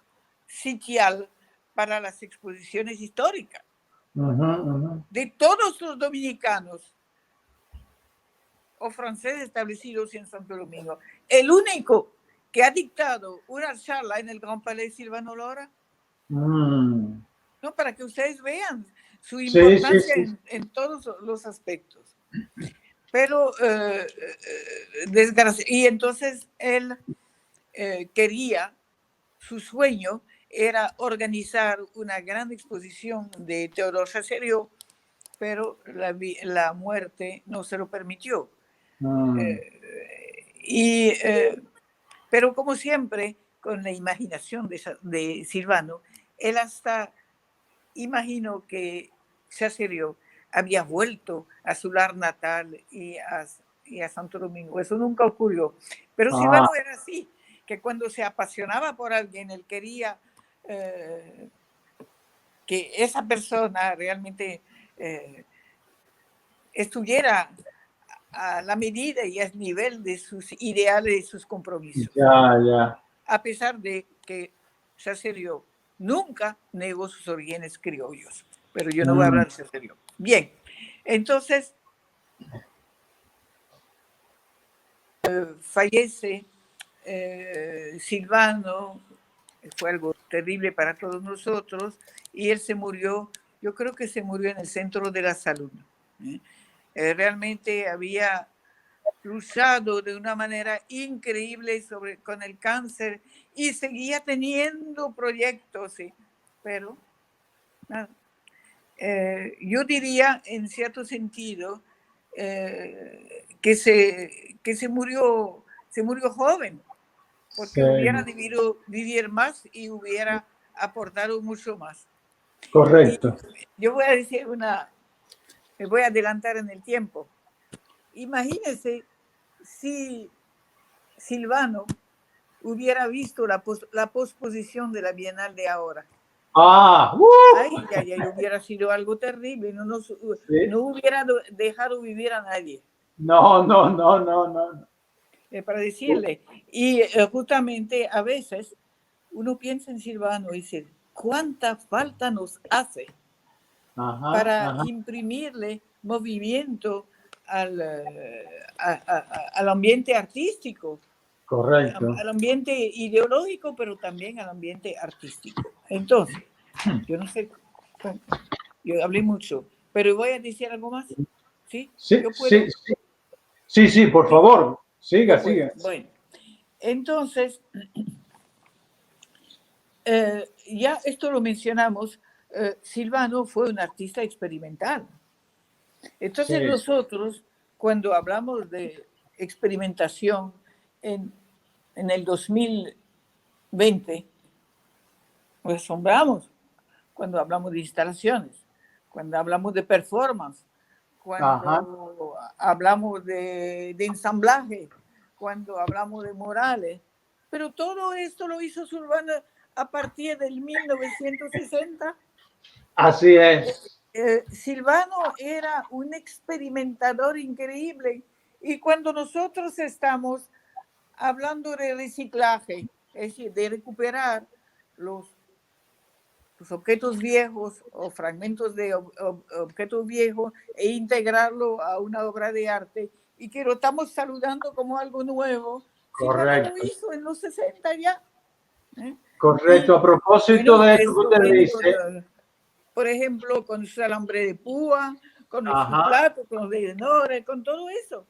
[SPEAKER 3] sitial para las exposiciones históricas.
[SPEAKER 2] Ujú, ujú.
[SPEAKER 3] De todos los dominicanos o franceses establecidos en Santo Domingo, el único que ha dictado una charla en el Grand Palais Silvano Lora,
[SPEAKER 2] Mm.
[SPEAKER 3] ¿no? Para que ustedes vean su
[SPEAKER 2] Sí, sí,
[SPEAKER 3] importancia
[SPEAKER 2] sí.
[SPEAKER 3] en todos los aspectos. Pero, y entonces él quería, su sueño era organizar una gran exposición de Teodor Chassériau, pero la muerte no se lo permitió. Pero como siempre, con la imaginación de Silvano, él hasta imaginó que Chassériau había vuelto a su lar natal y a Santo Domingo. Eso nunca ocurrió. Pero Silvano era así, que cuando se apasionaba por alguien, él quería que esa persona realmente estuviera a la medida y al nivel de sus ideales y sus compromisos. A pesar de que Chassériau nunca negó sus orígenes criollos. Pero yo no voy a hablar de Chassériau. Bien, entonces fallece Silvano, fue algo terrible para todos nosotros, y él se murió, yo creo que se murió en el Centro de la Salud. Realmente había luchado de una manera increíble con el cáncer y seguía teniendo proyectos, ¿sí? Pero nada. Yo diría, en cierto sentido, que se murió joven, porque hubiera debido vivir más y hubiera aportado mucho más.
[SPEAKER 2] Correcto.
[SPEAKER 3] Y yo voy a decir me voy a adelantar en el tiempo. Imagínense si Silvano hubiera visto la posposición de la Bienal de ahora. Ay, hubiera sido algo terrible. No hubiera dejado vivir a nadie.
[SPEAKER 2] No.
[SPEAKER 3] Para decirle. Y justamente a veces uno piensa en Silvano y dice, ¿cuánta falta nos hace para imprimirle movimiento al ambiente artístico?
[SPEAKER 2] Correcto.
[SPEAKER 3] Al ambiente ideológico, pero también al ambiente artístico. Entonces, yo no sé, yo hablé mucho, pero voy a decir algo más. ¿Sí?
[SPEAKER 2] Sí, por favor. Siga.
[SPEAKER 3] Bueno, entonces, ya esto lo mencionamos, Silvano fue un artista experimental. Entonces nosotros, cuando hablamos de experimentación en el 2020, nos asombramos cuando hablamos de instalaciones, cuando hablamos de performance, cuando hablamos de ensamblaje, cuando hablamos de morales. Pero todo esto lo hizo Silvano a partir del 1960.
[SPEAKER 2] Así es.
[SPEAKER 3] Silvano era un experimentador increíble. Y cuando nosotros estamos hablando de reciclaje, es decir, de recuperar los objetos viejos o fragmentos de objetos viejos e integrarlo a una obra de arte, y que lo estamos saludando como algo nuevo.
[SPEAKER 2] Correcto.
[SPEAKER 3] Silvano lo hizo en los 60 ya.
[SPEAKER 2] Correcto. A propósito de eso que usted dice.
[SPEAKER 3] Por ejemplo, con su alambre de púa, con el plato, con los denores, con todo eso.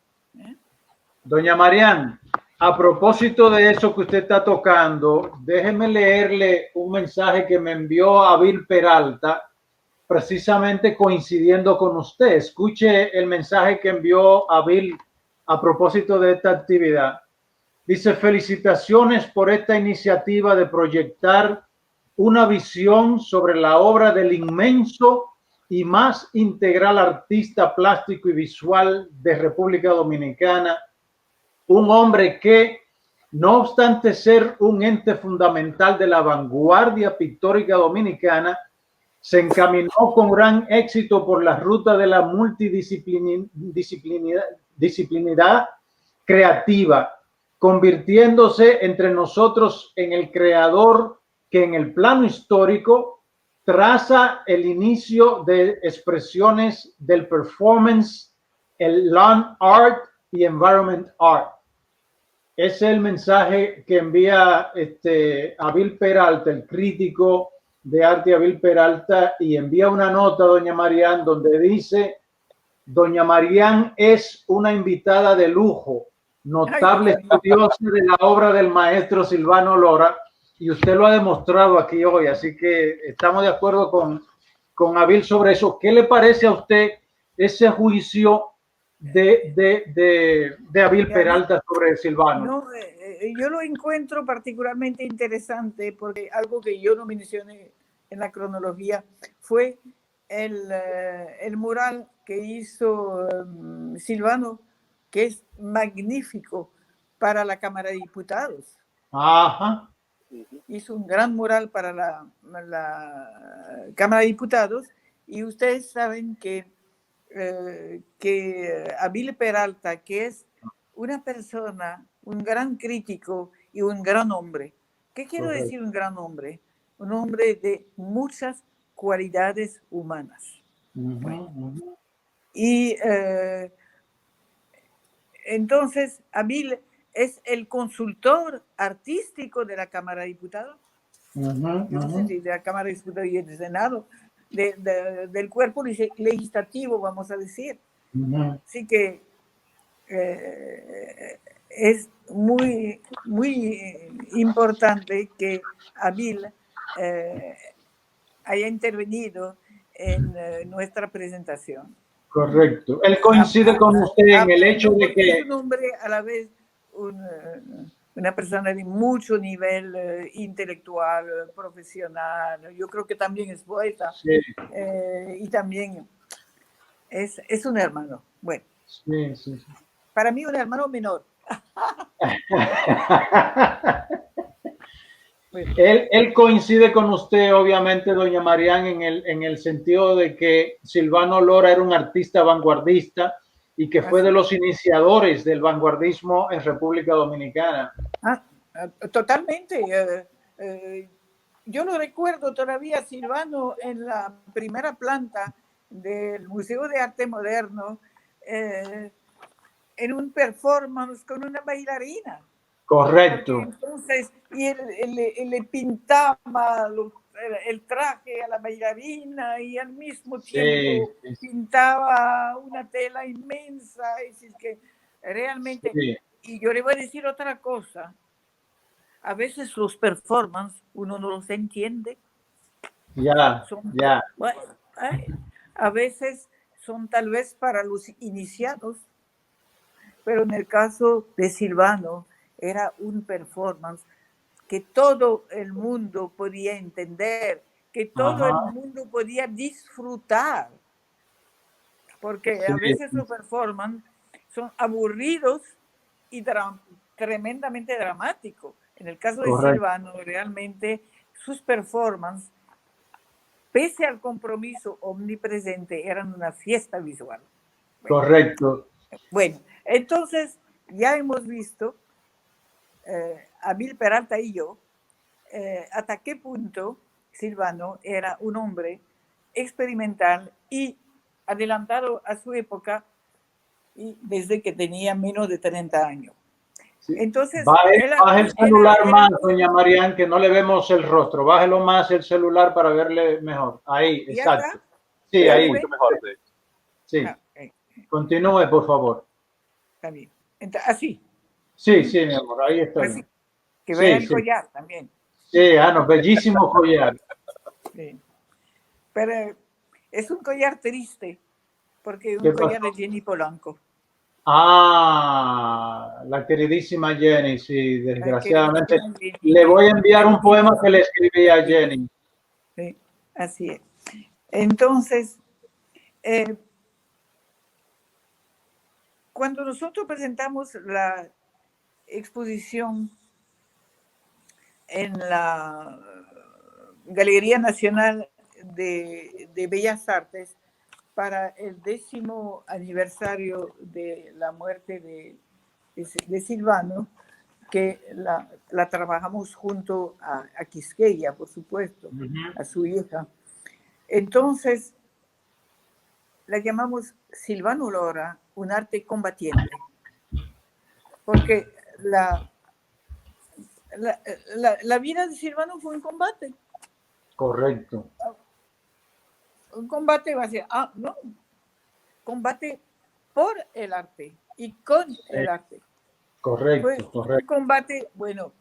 [SPEAKER 2] Doña Marian, a propósito de eso que usted está tocando, déjeme leerle un mensaje que me envió Abil Peralta, precisamente coincidiendo con usted. Escuche el mensaje que envió Abil a propósito de esta actividad. Dice: felicitaciones por esta iniciativa de proyectar una visión sobre la obra del inmenso y más integral artista plástico y visual de República Dominicana, un hombre que, no obstante ser un ente fundamental de la vanguardia pictórica dominicana, se encaminó con gran éxito por la ruta de la multidisciplinaridad creativa, convirtiéndose entre nosotros en el creador que en el plano histórico traza el inicio de expresiones del performance, el land art y environment art. Ese es el mensaje que envía Abil Peralta, el crítico de arte Abil Peralta, y envía una nota a doña Marian donde dice: doña Marian es una invitada de lujo notable estudioso de la obra del maestro Silvano Lora, y usted lo ha demostrado aquí hoy, así que estamos de acuerdo con Abil sobre eso. ¿Qué le parece a usted ese juicio de Abil Peralta sobre Silvano?
[SPEAKER 3] No, yo lo encuentro particularmente interesante porque algo que yo no mencioné en la cronología fue el mural que hizo Silvano, que es magnífico para la Cámara de Diputados.
[SPEAKER 2] Ajá.
[SPEAKER 3] Hizo un gran mural para la Cámara de Diputados, y ustedes saben que Abil Peralta, que es una persona, un gran crítico y un gran hombre. ¿Qué quiero decir un gran hombre? Un hombre de muchas cualidades humanas. Y entonces Abil es el consultor artístico de la Cámara de Diputados. Yo no sé si de la Cámara de Diputados y del Senado, del cuerpo legislativo, vamos a decir. Así que es muy, muy importante que Abil haya intervenido en nuestra presentación.
[SPEAKER 2] Correcto. Él coincide con usted en el hecho de que
[SPEAKER 3] es un hombre a la vez una persona de mucho nivel intelectual, profesional. Yo creo que también es poeta.
[SPEAKER 2] Sí.
[SPEAKER 3] Y también es un hermano. Bueno,
[SPEAKER 2] sí.
[SPEAKER 3] para mí un hermano menor.
[SPEAKER 2] Él coincide con usted, obviamente, doña Marian, en el sentido de que Silvano Lora era un artista vanguardista y que fue de los iniciadores del vanguardismo en República Dominicana.
[SPEAKER 3] Totalmente. Yo lo recuerdo todavía, Silvano, en la primera planta del Museo de Arte Moderno, en un performance con una bailarina.
[SPEAKER 2] Correcto.
[SPEAKER 3] Porque entonces, y él le pintaba el traje a la bailarina y al mismo tiempo pintaba una tela inmensa. Es decir, que realmente, y yo le voy a decir otra cosa, a veces los performances uno no los entiende. Bueno, a veces son tal vez para los iniciados, pero en el caso de Silvano era un performance que todo el mundo podía entender, que todo el mundo podía disfrutar, porque a veces los performances son aburridos y tremendamente dramáticos. En el caso de Silvano, realmente sus performances, pese al compromiso omnipresente, eran una fiesta visual.
[SPEAKER 2] Correcto.
[SPEAKER 3] Bueno, entonces ya hemos visto, Abil Peralta y yo, hasta qué punto Silvano era un hombre experimental y adelantado a su época, y desde que tenía menos de 30 años.
[SPEAKER 2] Sí.
[SPEAKER 3] Entonces,
[SPEAKER 2] baje el celular más, doña Marian, que no le vemos el rostro. Bájelo más el celular para verle mejor. Ahí, exacto.
[SPEAKER 3] Acá?
[SPEAKER 2] Sí, ahí.
[SPEAKER 1] Mucho mejor.
[SPEAKER 2] Sí. Continúe, por favor.
[SPEAKER 3] También. Así.
[SPEAKER 2] Sí, mi amor, ahí está.
[SPEAKER 3] Así. Que vean el collar también.
[SPEAKER 2] Sí, no, bellísimo collar.
[SPEAKER 3] Sí. Pero es un collar triste, porque es un collar de Jenny Polanco.
[SPEAKER 2] La queridísima Jenny, sí, desgraciadamente. Le voy a enviar un poema que le escribí a Jenny.
[SPEAKER 3] Sí, así es. Entonces, cuando nosotros presentamos la exposición en la Galería Nacional de Bellas Artes para el 10º aniversario de la muerte de Silvano, que la trabajamos junto a Quisqueya, por supuesto, a su hija. Entonces, la llamamos Silvano Lora, un arte combatiente, porque la vida de Silvano fue un combate.
[SPEAKER 2] Correcto.
[SPEAKER 3] Un combate va a ser, no, combate por el arte y con el arte.
[SPEAKER 2] Correcto,
[SPEAKER 3] Fue un
[SPEAKER 2] correcto.
[SPEAKER 3] combate, bueno,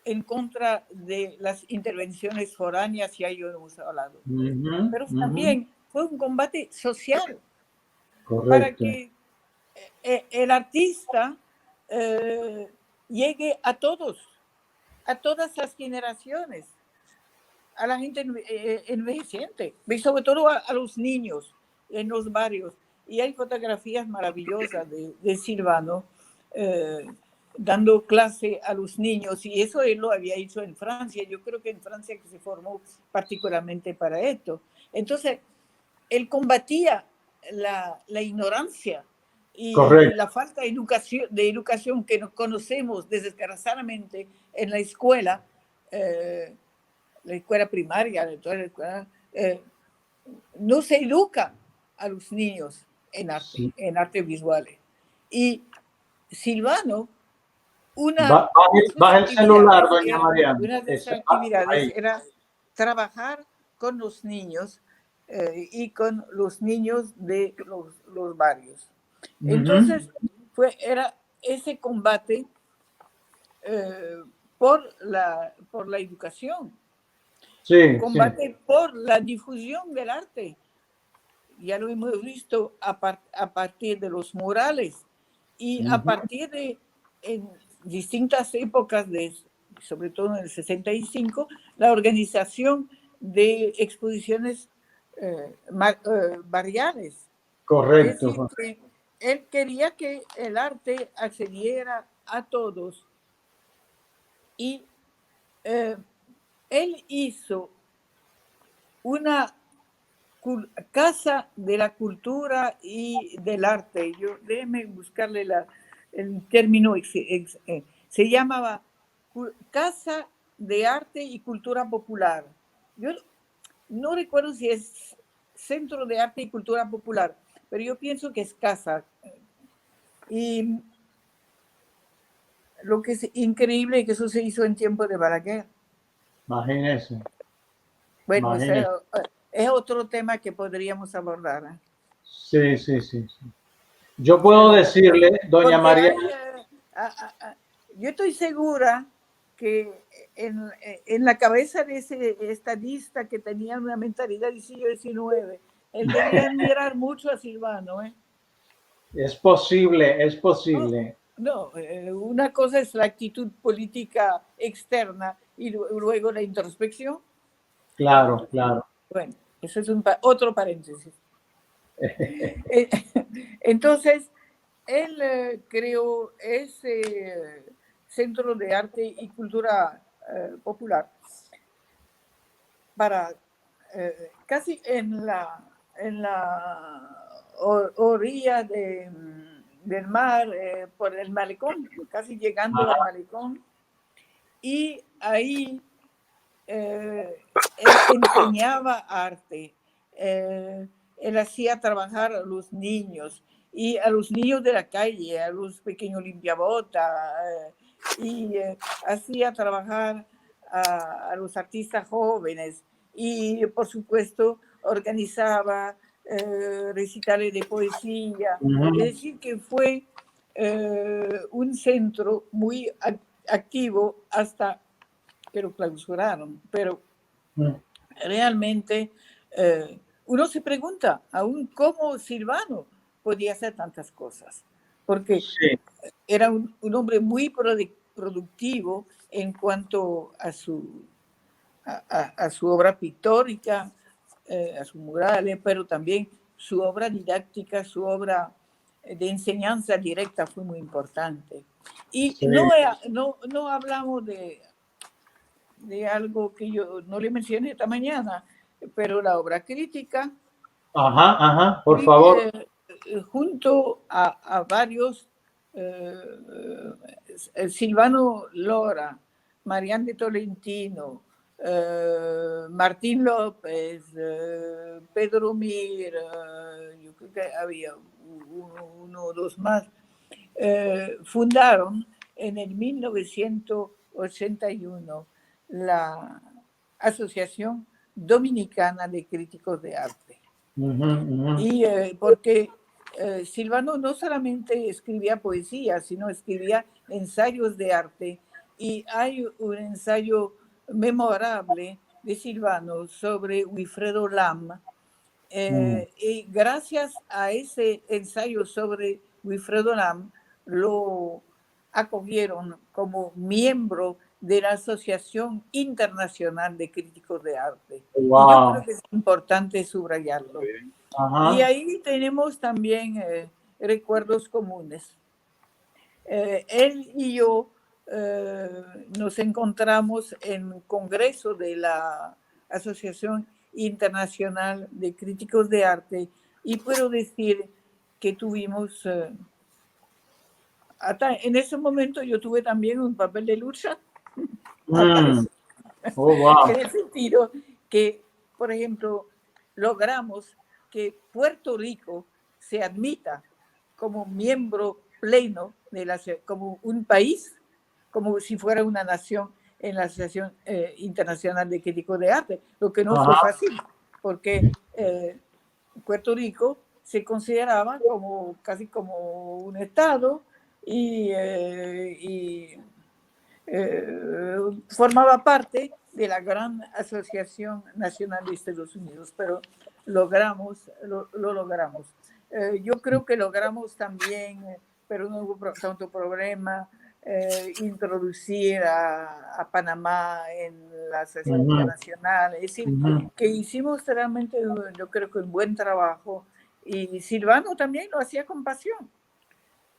[SPEAKER 3] en contra de las intervenciones foráneas, ya yo hemos hablado. Pero también fue un combate social para
[SPEAKER 2] Correcto.
[SPEAKER 3] que el artista llegue a todas las generaciones, a la gente envejeciente, y sobre todo a los niños en los barrios. Y hay fotografías maravillosas de Silvano dando clase a los niños, y eso él lo había hecho en Francia. Yo creo que en Francia que se formó particularmente para esto. Entonces, él combatía la ignorancia y
[SPEAKER 2] Correcto.
[SPEAKER 3] la falta de educación que nos conocemos desgraciadamente en la escuela primaria, toda la escuela, no se educa a los niños en arte,
[SPEAKER 2] Sí.
[SPEAKER 3] en artes visuales. Y Silvano, una
[SPEAKER 2] Baja el celular, doña
[SPEAKER 3] era,
[SPEAKER 2] Mariana.
[SPEAKER 3] una de esas
[SPEAKER 2] Ahí.
[SPEAKER 3] actividades era trabajar con los niños y con los niños de los barrios. Entonces, era ese combate por la educación,
[SPEAKER 2] Sí,
[SPEAKER 3] combate
[SPEAKER 2] sí.
[SPEAKER 3] por la difusión del arte. Ya lo hemos visto a partir de los murales y a partir de en distintas épocas, sobre todo en el 65, la organización de exposiciones barriales.
[SPEAKER 2] Correcto.
[SPEAKER 3] Es decir, que él quería que el arte accediera a todos y él hizo una casa de la cultura y del arte. Déjeme buscarle el término. Se llamaba Casa de Arte y Cultura Popular. Yo no recuerdo si es Centro de Arte y Cultura Popular, pero yo pienso que es casa. Y lo que es increíble es que eso se hizo en tiempo de Balaguer.
[SPEAKER 2] Imagínese.
[SPEAKER 3] Bueno, es otro tema que podríamos abordar.
[SPEAKER 2] Sí, sí, sí, sí. Yo puedo decirle, doña María.
[SPEAKER 3] Yo estoy segura que en la cabeza de ese estadista que tenía una mentalidad del siglo XIX, él debía admirar mucho a Silvano.
[SPEAKER 2] Es posible, es posible.
[SPEAKER 3] No, una cosa es la actitud política externa y luego la introspección.
[SPEAKER 2] Claro, claro.
[SPEAKER 3] Bueno, eso es otro paréntesis. Entonces, él creó ese Centro de Arte y Cultura Popular para casi en la orilla del mar, por el malecón, casi llegando al malecón. Y ahí él enseñaba arte. Él hacía trabajar a los niños y a los niños de la calle, a los pequeños limpiabotas, y hacía trabajar a los artistas jóvenes y, por supuesto, organizaba recitales de poesía. Es decir, que fue un centro muy activo hasta que lo clausuraron, pero realmente uno se pregunta aún cómo Silvano podía hacer tantas cosas, porque era un hombre muy productivo en cuanto a su obra pictórica, a sus murales, pero también su obra didáctica, su obra de enseñanza directa fue muy importante. Y no hablamos de algo que yo no le mencioné esta mañana, pero la obra crítica.
[SPEAKER 2] Por favor.
[SPEAKER 3] Junto a varios, Silvano Lora, Marián de Tolentino, Martín López, Pedro Mir, yo creo que había uno o dos más, fundaron en el 1981 la Asociación Dominicana de Críticos de Arte. Y porque Silvano no solamente escribía poesía, sino escribía ensayos de arte. Y hay un ensayo memorable de Silvano sobre Wilfredo Lam. Y gracias a ese ensayo sobre Wilfredo Lam, lo acogieron como miembro de la Asociación Internacional de Críticos de Arte.
[SPEAKER 2] Wow.
[SPEAKER 3] Y yo creo que es importante subrayarlo.
[SPEAKER 2] Ajá.
[SPEAKER 3] Y ahí tenemos también recuerdos comunes. Él y yo nos encontramos en un congreso de la Asociación Internacional de Críticos de Arte y puedo decir que tuvimos, en ese momento yo tuve también un papel de lucha.
[SPEAKER 2] Oh, wow.
[SPEAKER 3] En el sentido que, por ejemplo, logramos que Puerto Rico se admita como miembro pleno de como un país, como si fuera una nación en la Asociación Internacional de Críticos de Arte, lo que no fue fácil, porque Puerto Rico se consideraba como casi como un estado y formaba parte de la gran Asociación Nacional de Estados Unidos, pero lo logramos. Yo creo que logramos también, pero no hubo tanto problema, introducir a Panamá en la Asociación Internacional. Es decir, que hicimos realmente, yo creo que un buen trabajo, y Silvano también lo hacía con pasión.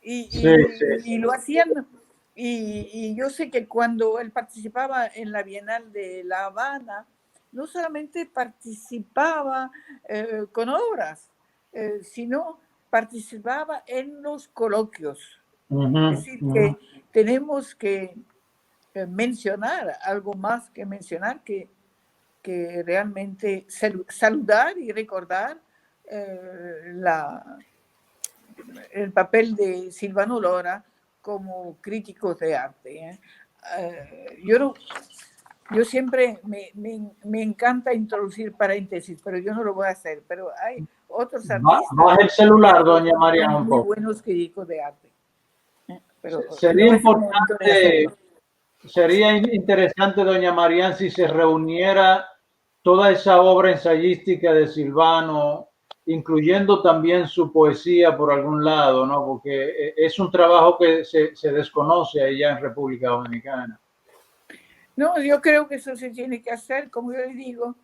[SPEAKER 3] Y lo hacían. Y yo sé que cuando él participaba en la Bienal de La Habana, no solamente participaba con obras, sino participaba en los coloquios. Es decir, que tenemos que mencionar algo más que mencionar, que realmente saludar y recordar el papel de Silvano Lora como críticos de arte. Yo siempre me encanta introducir paréntesis, pero yo no lo voy a hacer. Pero hay otros artistas.
[SPEAKER 2] Baja el celular, doña María, un
[SPEAKER 3] muy
[SPEAKER 2] poco.
[SPEAKER 3] buenos críticos de arte. Pero
[SPEAKER 2] sería
[SPEAKER 3] no
[SPEAKER 2] importante, sería interesante, doña Marian, si se reuniera toda esa obra ensayística de Silvano, incluyendo también su poesía por algún lado, ¿no? Porque es un trabajo que se desconoce allá en República Dominicana.
[SPEAKER 3] No, yo creo que eso se tiene que hacer, como yo le digo,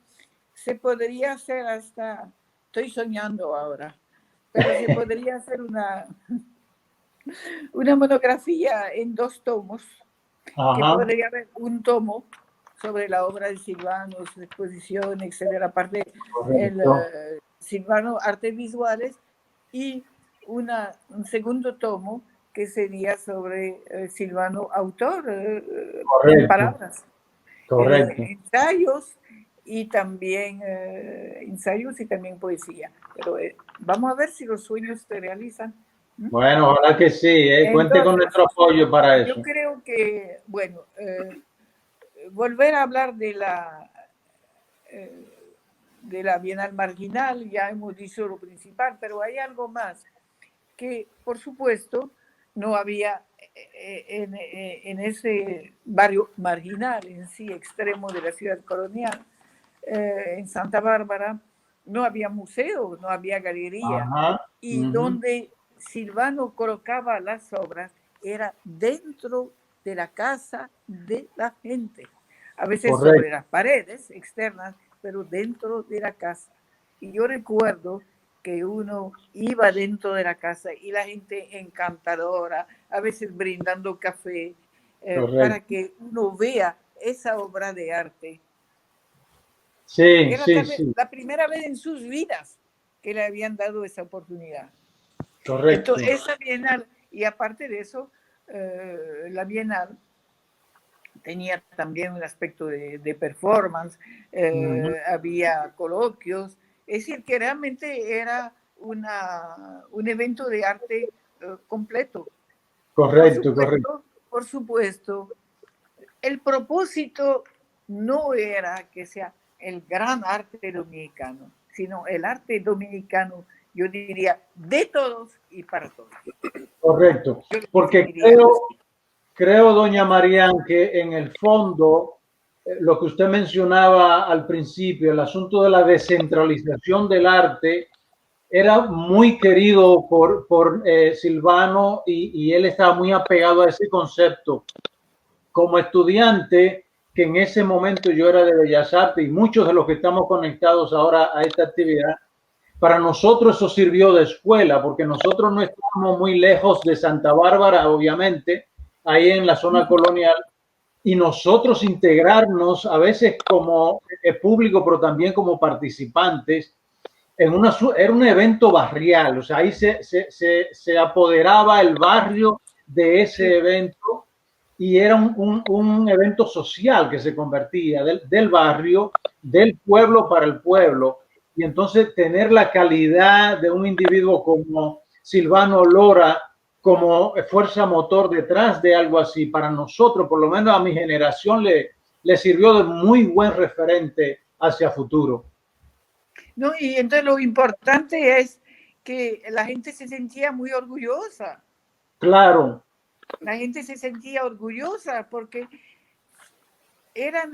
[SPEAKER 3] se podría hacer hasta, estoy soñando ahora, pero se podría hacer una monografía en 2 tomos, que podría haber un tomo sobre la obra de Silvano, su exposición, etcétera, aparte el Silvano Artes Visuales, y un segundo tomo que sería sobre Silvano autor, en palabras.
[SPEAKER 2] Correcto.
[SPEAKER 3] Ensayos y también poesía. Pero vamos a ver si los sueños se realizan.
[SPEAKER 2] Bueno, ojalá que sí. Cuente con nuestro apoyo para eso.
[SPEAKER 3] Yo creo que, bueno, volver a hablar de la Bienal Marginal, ya hemos dicho lo principal, pero hay algo más que, por supuesto, no había en ese barrio marginal, en sí, extremo de la ciudad colonial, en Santa Bárbara, no había museo, no había galería, y donde Silvano colocaba las obras era dentro de la casa de la gente, a veces sobre las paredes externas, pero dentro de la casa. Y yo recuerdo que uno iba dentro de la casa y la gente encantadora, a veces brindando café, para que uno vea esa obra de arte.
[SPEAKER 2] Sí,
[SPEAKER 3] era
[SPEAKER 2] sí.
[SPEAKER 3] la primera vez en sus vidas que le habían dado esa oportunidad.
[SPEAKER 2] Correcto.
[SPEAKER 3] Entonces, esa Bienal, y aparte de eso, la Bienal tenía también un aspecto de performance, había coloquios, es decir, que realmente era un evento de arte completo.
[SPEAKER 2] Correcto.
[SPEAKER 3] Por supuesto, el propósito no era que sea el gran arte dominicano, sino el arte dominicano yo diría de todos y para todos.
[SPEAKER 2] Correcto,
[SPEAKER 3] Yo lo
[SPEAKER 2] porque
[SPEAKER 3] definiría así.
[SPEAKER 2] creo, doña Marian, que en el fondo lo que usted mencionaba al principio, el asunto de la descentralización del arte, era muy querido por Silvano y él estaba muy apegado a ese concepto. Como estudiante, que en ese momento yo era de Bellas Artes y muchos de los que estamos conectados ahora a esta actividad, para nosotros eso sirvió de escuela, porque nosotros no estábamos muy lejos de Santa Bárbara, obviamente, ahí en la zona colonial, y nosotros integrarnos a veces como público, pero también como participantes, era un evento barrial, o sea, ahí se apoderaba el barrio de ese evento y era un evento social que se convertía del barrio, del pueblo para el pueblo. Y entonces tener la calidad de un individuo como Silvano Lora como fuerza motor detrás de algo así, para nosotros, por lo menos a mi generación, le sirvió de muy buen referente hacia futuro.
[SPEAKER 3] No, y entonces lo importante es que la gente se sentía muy orgullosa.
[SPEAKER 2] Claro.
[SPEAKER 3] La gente se sentía orgullosa porque era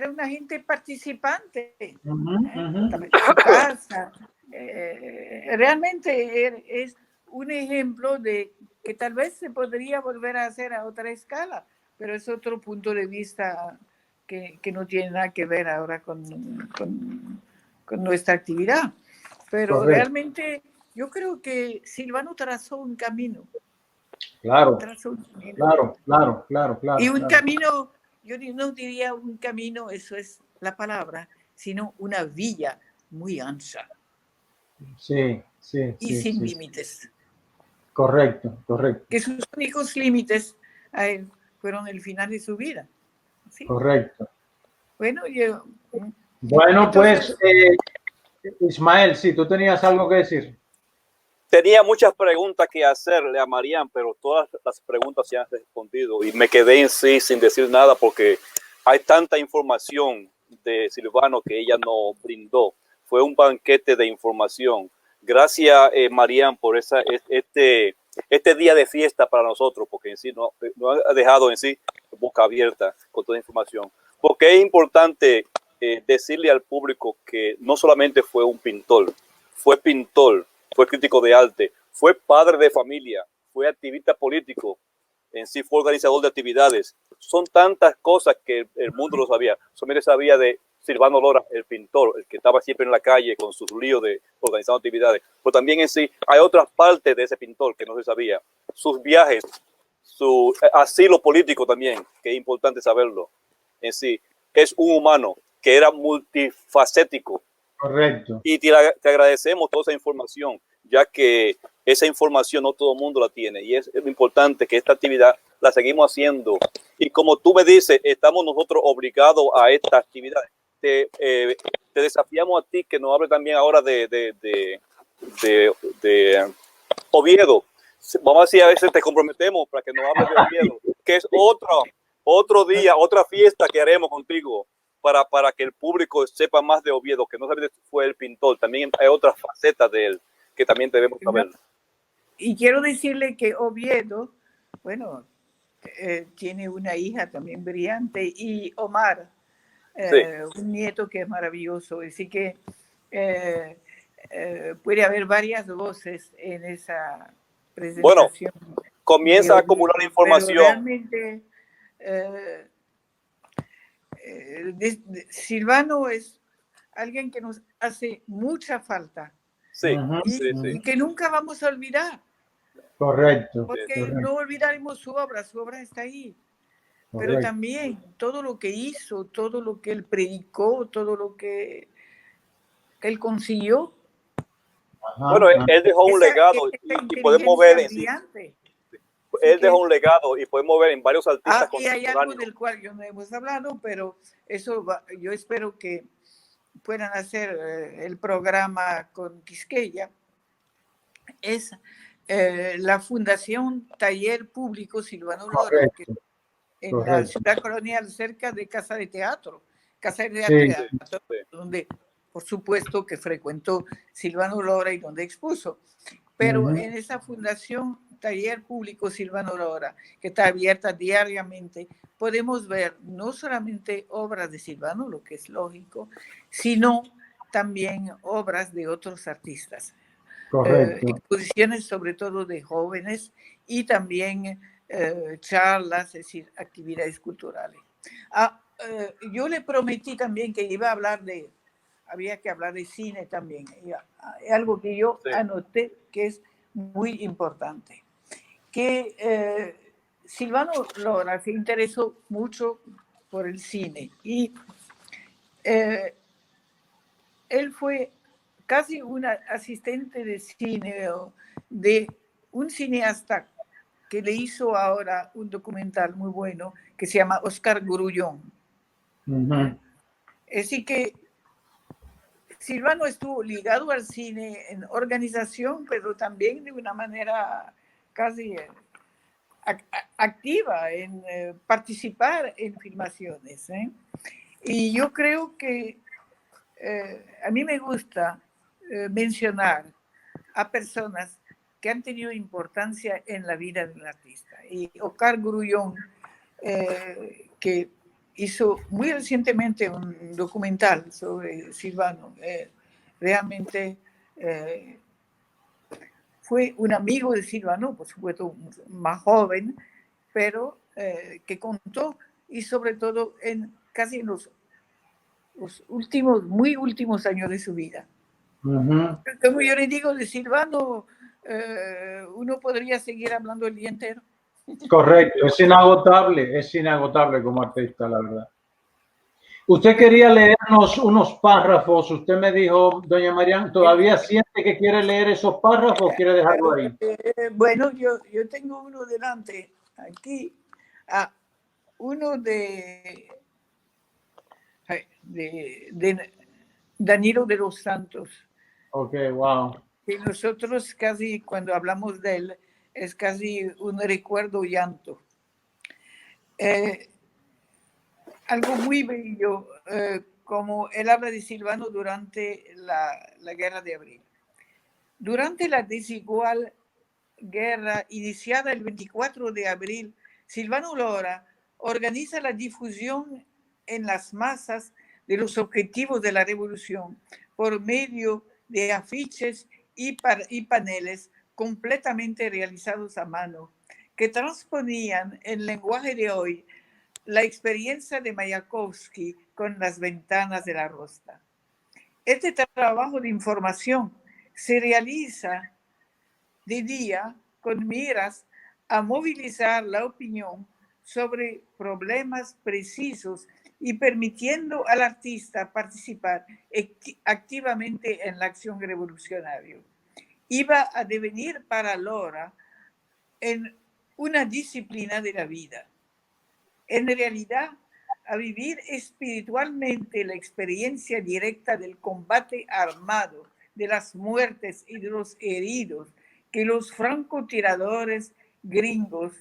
[SPEAKER 3] una gente participante. Estaba en su casa. Realmente es un ejemplo de que tal vez se podría volver a hacer a otra escala, pero es otro punto de vista que no tiene nada que ver ahora con nuestra actividad. Pero
[SPEAKER 2] Correcto.
[SPEAKER 3] realmente yo creo que Silvano trazó un camino.
[SPEAKER 2] Claro,
[SPEAKER 3] Trazó un camino.
[SPEAKER 2] claro.
[SPEAKER 3] Y un camino, yo no diría un camino, eso es la palabra, sino una vía muy ancha.
[SPEAKER 2] Sí.
[SPEAKER 3] Y sin límites.
[SPEAKER 2] Correcto.
[SPEAKER 3] Que sus únicos límites a él fueron el final de su vida. ¿Sí?
[SPEAKER 2] Correcto.
[SPEAKER 3] Bueno,
[SPEAKER 2] entonces, pues, Ismael, sí, tú tenías algo que decir.
[SPEAKER 1] Tenía muchas preguntas que hacerle a Marian, pero todas las preguntas se han respondido y me quedé en sí sin decir nada porque hay tanta información de Silvano que ella no brindó. Fue un banquete de información. Gracias, Marian, por este día de fiesta para nosotros, porque en sí no ha dejado en sí boca abierta con toda la información. Porque es importante decirle al público que no solamente fue un pintor, fue crítico de arte, fue padre de familia, fue activista político, en sí fue organizador de actividades. Son tantas cosas que el mundo lo sabía. Solamente sabía de Silvano Lora, el pintor, el que estaba siempre en la calle con sus líos de organizando actividades. Pero también en sí hay otras partes de ese pintor que no se sabía. Sus viajes, su asilo político también, que es importante saberlo. En sí, es un humano que era multifacético.
[SPEAKER 2] Correcto.
[SPEAKER 1] Y te agradecemos toda esa información, ya que esa información no todo el mundo la tiene y es importante que esta actividad la seguimos haciendo. Y como tú me dices, estamos nosotros obligados a esta actividad. Te desafiamos a ti que nos hable también ahora de Oviedo. Vamos a ver si a veces te comprometemos para que nos hables de Oviedo, que es otro día, otra fiesta que haremos contigo. Para que el público sepa más de Oviedo, que no solamente fue el pintor, también hay otras facetas de él que también debemos saber.
[SPEAKER 3] Y quiero decirle que Oviedo, bueno, tiene una hija también brillante y Omar,
[SPEAKER 1] Sí.
[SPEAKER 3] un nieto que es maravilloso, así que puede haber varias voces en esa presentación.
[SPEAKER 1] Bueno, comienza a acumular información.
[SPEAKER 3] Realmente Silvano es alguien que nos hace mucha falta.
[SPEAKER 1] Sí,
[SPEAKER 3] y que nunca vamos a olvidar.
[SPEAKER 2] Correcto.
[SPEAKER 3] Porque no olvidaremos su obra está ahí. Correcto. Pero también todo lo que hizo, todo lo que él predicó, todo lo que él consiguió.
[SPEAKER 1] Bueno, él dejó un legado y podemos ver en sí. Él dejó un legado y podemos ver en varios artistas
[SPEAKER 3] y hay algo del cual yo no hemos hablado, pero eso yo espero que puedan hacer el programa con Quisqueya. Es la Fundación Taller Público Silvano Lora, que en la ciudad colonial cerca de Casa de Teatro, donde por supuesto que frecuentó Silvano Lora y donde expuso. Pero en esa fundación Taller Público Silvano Lora, que está abierta diariamente, podemos ver no solamente obras de Silvano, lo que es lógico, sino también obras de otros artistas.
[SPEAKER 2] Correcto.
[SPEAKER 3] Exposiciones sobre todo de jóvenes y también charlas, es decir, actividades culturales. Yo le prometí también que iba a hablar había que hablar de cine también. Es algo que yo anoté que es muy importante. Que Silvano Lora se interesó mucho por el cine y él fue casi un asistente de cine de un cineasta que le hizo ahora un documental muy bueno que se llama Oscar Grullón. Así que Silvano estuvo ligado al cine en organización, pero también de una manera casi activa en participar en filmaciones. Y yo creo que a mí me gusta mencionar a personas que han tenido importancia en la vida del artista. Y Oscar Grullón, que hizo muy recientemente un documental sobre Silvano, realmente fue un amigo de Silvano, por supuesto más joven, pero que contó y sobre todo casi en los últimos, muy últimos años de su vida. Como yo le digo de Silvano, uno podría seguir hablando el día entero.
[SPEAKER 2] Correcto, es inagotable como artista, la verdad. Usted quería leernos unos párrafos, usted me dijo, doña Marian, ¿todavía siente que quiere leer esos párrafos o quiere dejarlo ahí?
[SPEAKER 3] Bueno, yo tengo uno delante, aquí, uno de Danilo de los Santos.
[SPEAKER 2] Ok, wow.
[SPEAKER 3] Que nosotros casi, cuando hablamos de él, es casi un recuerdo llanto. Algo muy bello, como él habla de Silvano durante la Guerra de Abril. Durante la desigual guerra iniciada el 24 de abril, Silvano Lora organiza la difusión en las masas de los objetivos de la revolución por medio de afiches y paneles completamente realizados a mano, que transponían en lenguaje de hoy la experiencia de Mayakovsky con Las ventanas de la Rosta. Este trabajo de información se realiza de día con miras a movilizar la opinión sobre problemas precisos y permitiendo al artista participar activamente en la acción revolucionaria. Iba a devenir para Lora en una disciplina de la vida. En realidad, a vivir espiritualmente la experiencia directa del combate armado, de las muertes y de los heridos, que los francotiradores gringos,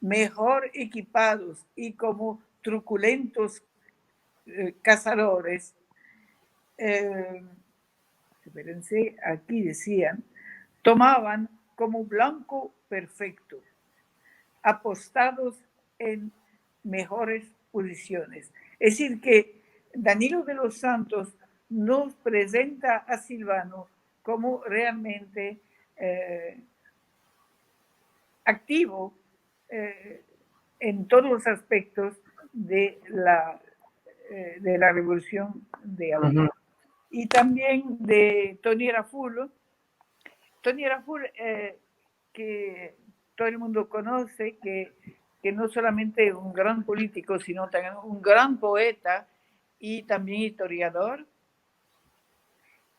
[SPEAKER 3] mejor equipados y como truculentos cazadores, espérense, aquí decían, tomaban como blanco perfecto, apostados en mejores posiciones. Es decir, que Danilo de los Santos nos presenta a Silvano como realmente activo en todos los aspectos de la revolución de abril. Y también de Tony Raful. Tony Raful, que todo el mundo conoce, que no solamente un gran político, sino también un gran poeta y también historiador.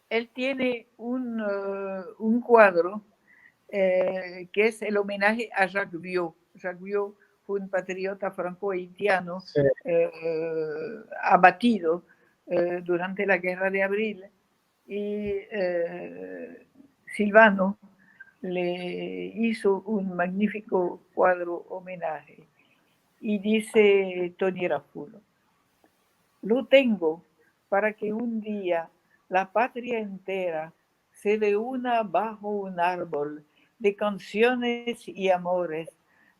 [SPEAKER 3] Él tiene un cuadro que es el homenaje a Jacques Viau. Jacques Viau fue un patriota franco-haitiano abatido durante la Guerra de Abril y Silvano le hizo un magnífico cuadro homenaje. Y dice Tony Raful: lo tengo para que un día la patria entera se reúna bajo un árbol de canciones y amores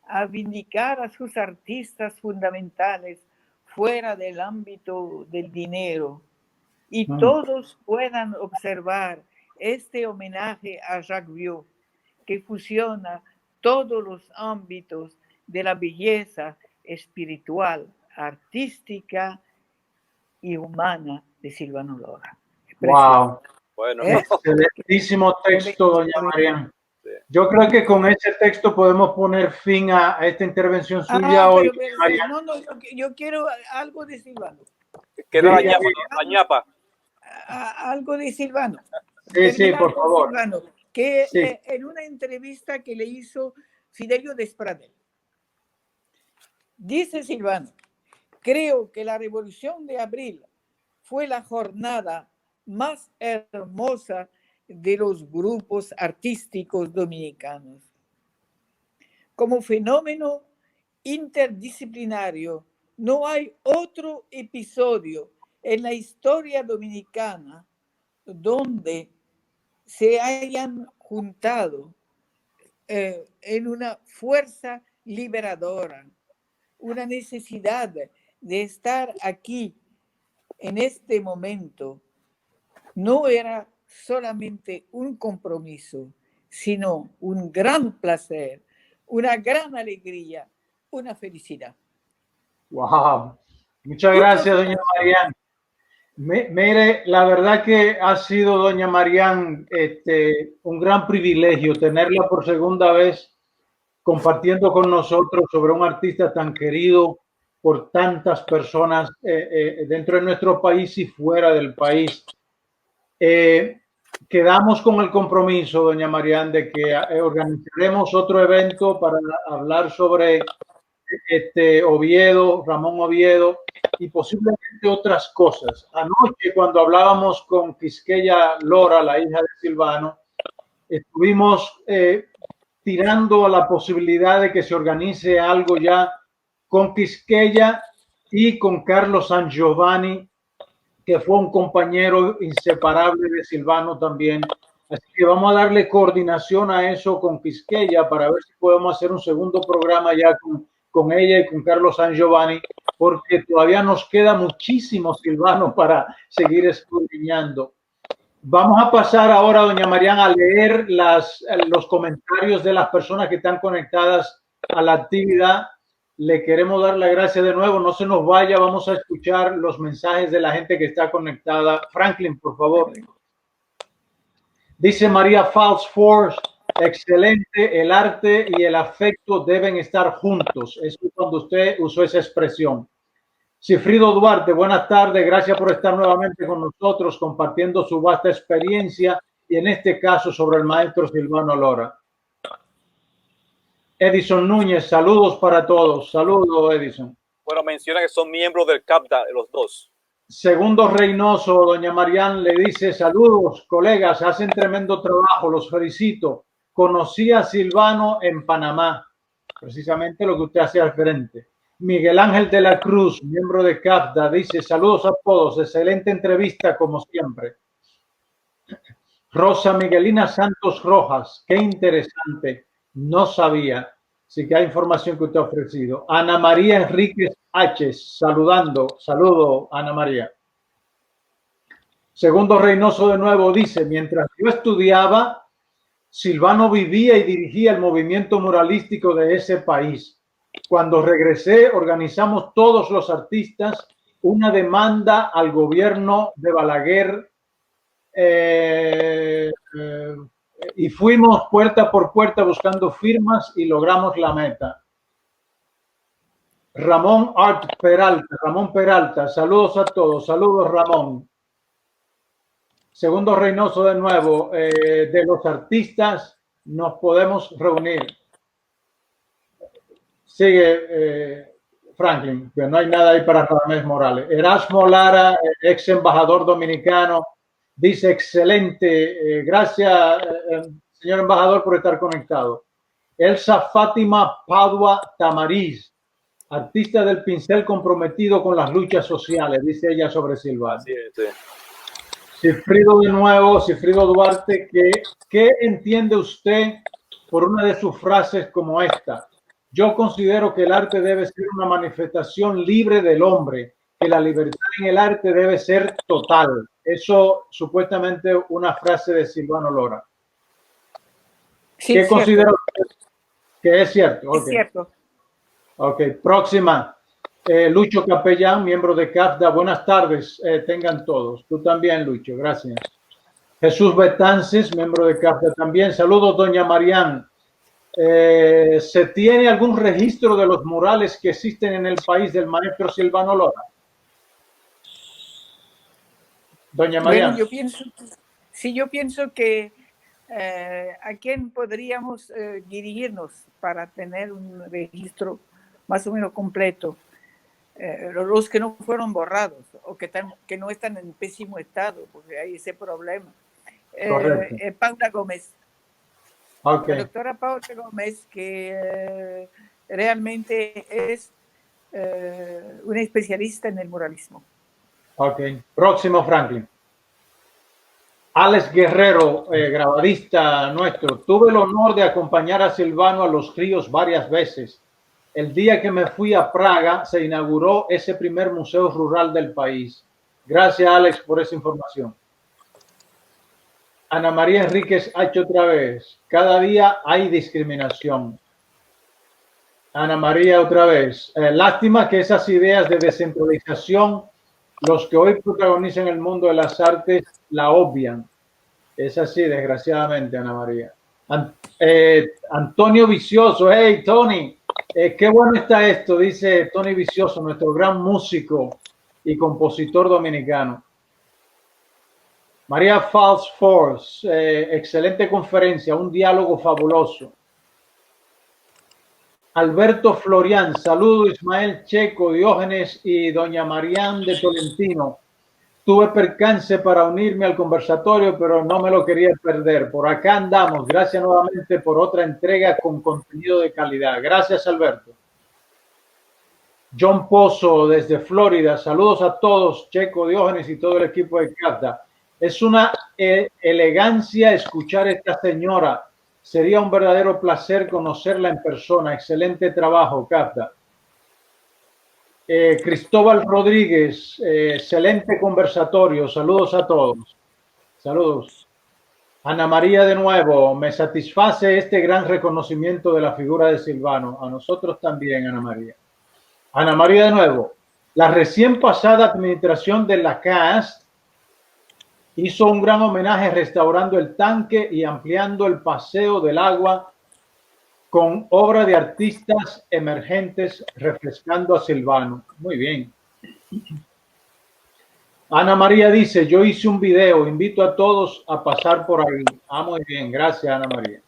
[SPEAKER 3] a vindicar a sus artistas fundamentales fuera del ámbito del dinero, y todos puedan observar este homenaje a Jacques Vieux, que fusiona todos los ámbitos de la belleza espiritual, artística y humana de Silvano Lora.
[SPEAKER 2] Wow.
[SPEAKER 1] Bueno,
[SPEAKER 2] Excelentísimo texto, doña Marian. Yo creo que con ese texto podemos poner fin a esta intervención suya hoy.
[SPEAKER 3] No, yo quiero algo de Silvano.
[SPEAKER 1] Queda la ñapa.
[SPEAKER 3] Algo de Silvano.
[SPEAKER 2] Sí, por favor.
[SPEAKER 3] Silvano, que en una entrevista que le hizo Fidelio Despradel, dice Silvano: creo que la Revolución de Abril fue la jornada más hermosa de los grupos artísticos dominicanos. Como fenómeno interdisciplinario, no hay otro episodio en la historia dominicana donde se hayan juntado en una fuerza liberadora, una necesidad de estar aquí en este momento. No era solamente un compromiso, sino un gran placer, una gran alegría, una felicidad.
[SPEAKER 2] Wow. Muchas gracias, doña Marian. Mire, la verdad que ha sido, doña Marian, un gran privilegio tenerla por segunda vez compartiendo con nosotros sobre un artista tan querido por tantas personas dentro de nuestro país y fuera del país. Quedamos con el compromiso, doña Marian, de que organizaremos otro evento para hablar sobre Oviedo, Ramón Oviedo y posiblemente otras cosas. Anoche, cuando hablábamos con Quisqueya Lora, la hija de Silvano, estuvimos tirando a la posibilidad de que se organice algo ya con Quisqueya y con Carlos San Giovanni, que fue un compañero inseparable de Silvano también. Así que vamos a darle coordinación a eso con Quisqueya para ver si podemos hacer un segundo programa ya con ella y con Carlos San Giovanni, porque todavía nos queda muchísimo Silvano para seguir escudriñando. Vamos a pasar ahora, doña Mariana, a leer los comentarios de las personas que están conectadas a la actividad. Le queremos dar las gracias de nuevo. No se nos vaya, vamos a escuchar los mensajes de la gente que está conectada. Franklin, por favor. Dice María Falsforce, excelente, el arte y el afecto deben estar juntos. Eso es cuando usted usó esa expresión. Cifrido Duarte, buenas tardes, gracias por estar nuevamente con nosotros compartiendo su vasta experiencia y en este caso sobre el maestro Silvano Lora. Edison Núñez, saludos para todos. Saludos, Edison.
[SPEAKER 1] Bueno, menciona que son miembros del CAPDA, los dos.
[SPEAKER 2] Segundo Reynoso, doña Marian le dice, saludos, colegas, hacen tremendo trabajo, los felicito. Conocí a Silvano en Panamá, precisamente lo que usted hace al frente. Miguel Ángel de la Cruz, miembro de CAPDA, dice, saludos a todos, excelente entrevista como siempre. Rosa Miguelina Santos Rojas, qué interesante, no sabía. Sí que hay información que usted ha ofrecido. Ana María Enríquez H, saludando. Saludo, Ana María. Segundo Reynoso de nuevo dice, mientras yo estudiaba, Silvano vivía y dirigía el movimiento muralístico de ese país. Cuando regresé, organizamos todos los artistas una demanda al gobierno de Balaguer y fuimos puerta por puerta buscando firmas y logramos la meta. Ramón Peralta, saludos a todos, saludos Ramón. Segundo Reynoso de nuevo, de los artistas nos podemos reunir. Sigue Franklin, que no hay nada ahí para Radamés Morales. Erasmo Lara, ex embajador dominicano, dice excelente, gracias señor embajador por estar conectado. Elsa Fátima Padua Tamariz, artista del pincel comprometido con las luchas sociales, dice ella sobre Silvano.
[SPEAKER 1] Así es, sí.
[SPEAKER 2] Cifrido de nuevo, Cifrido Duarte, ¿qué entiende usted por una de sus frases como esta? Yo considero que el arte debe ser una manifestación libre del hombre, que la libertad en el arte debe ser total. Eso supuestamente una frase de Silvano Lora.
[SPEAKER 3] Sí,
[SPEAKER 2] ¿Qué
[SPEAKER 3] cierto.
[SPEAKER 2] considera usted que es cierto?
[SPEAKER 3] Es
[SPEAKER 2] Okay.
[SPEAKER 3] cierto.
[SPEAKER 2] Ok, próxima. Lucho Capellán, miembro de CAFDA. Buenas tardes, tengan todos. Tú también, Lucho, gracias. Jesús Betances, miembro de CAFDA también. Saludos, doña Marián. ¿Se tiene algún registro de los murales que existen en el país del maestro Silvano Lora? Doña Marián.
[SPEAKER 3] Bueno, yo pienso que a quién podríamos dirigirnos para tener un registro más o menos completo. Los que no fueron borrados o que no están en pésimo estado, porque hay ese problema. Paula Gómez.
[SPEAKER 2] Okay.
[SPEAKER 3] La doctora Paula Gómez, que realmente es una especialista en el muralismo.
[SPEAKER 2] Ok, próximo, Franklin. Alex Guerrero, grabadista nuestro. Tuve el honor de acompañar a Silvano a Los Ríos varias veces. El día que me fui a Praga se inauguró ese primer museo rural del país. Gracias, Alex, por esa información. Ana María Enríquez H. otra vez. Cada día hay discriminación. Ana María otra vez. Lástima que esas ideas de descentralización, los que hoy protagonizan el mundo de las artes, la obvian. Es así, desgraciadamente, Ana María. Antonio Vicioso. Hey, Tony. Qué bueno está esto, dice Tony Vicioso, nuestro gran músico y compositor dominicano. María Fals Force, excelente conferencia, un diálogo fabuloso. Alberto Florian, saludo Ismael Checo, Diógenes y doña Marián de Tolentino. Tuve percance para unirme al conversatorio, pero no me lo quería perder. Por acá andamos. Gracias nuevamente por otra entrega con contenido de calidad. Gracias, Alberto. John Pozo desde Florida. Saludos a todos, Checo, Diógenes y todo el equipo de CAFDA. Es una elegancia escuchar a esta señora. Sería un verdadero placer conocerla en persona. Excelente trabajo, CAFDA. Cristóbal Rodríguez, excelente conversatorio. Saludos a todos. Saludos. Ana María de nuevo, me satisface este gran reconocimiento de la figura de Silvano. A nosotros también, Ana María. Ana María de nuevo, la recién pasada administración de la CAS hizo un gran homenaje restaurando el tanque y ampliando el paseo del agua con obra de artistas emergentes refrescando a Silvano. Muy bien. Ana María dice, yo hice un video, invito a todos a pasar por ahí. Ah, muy bien, gracias Ana María.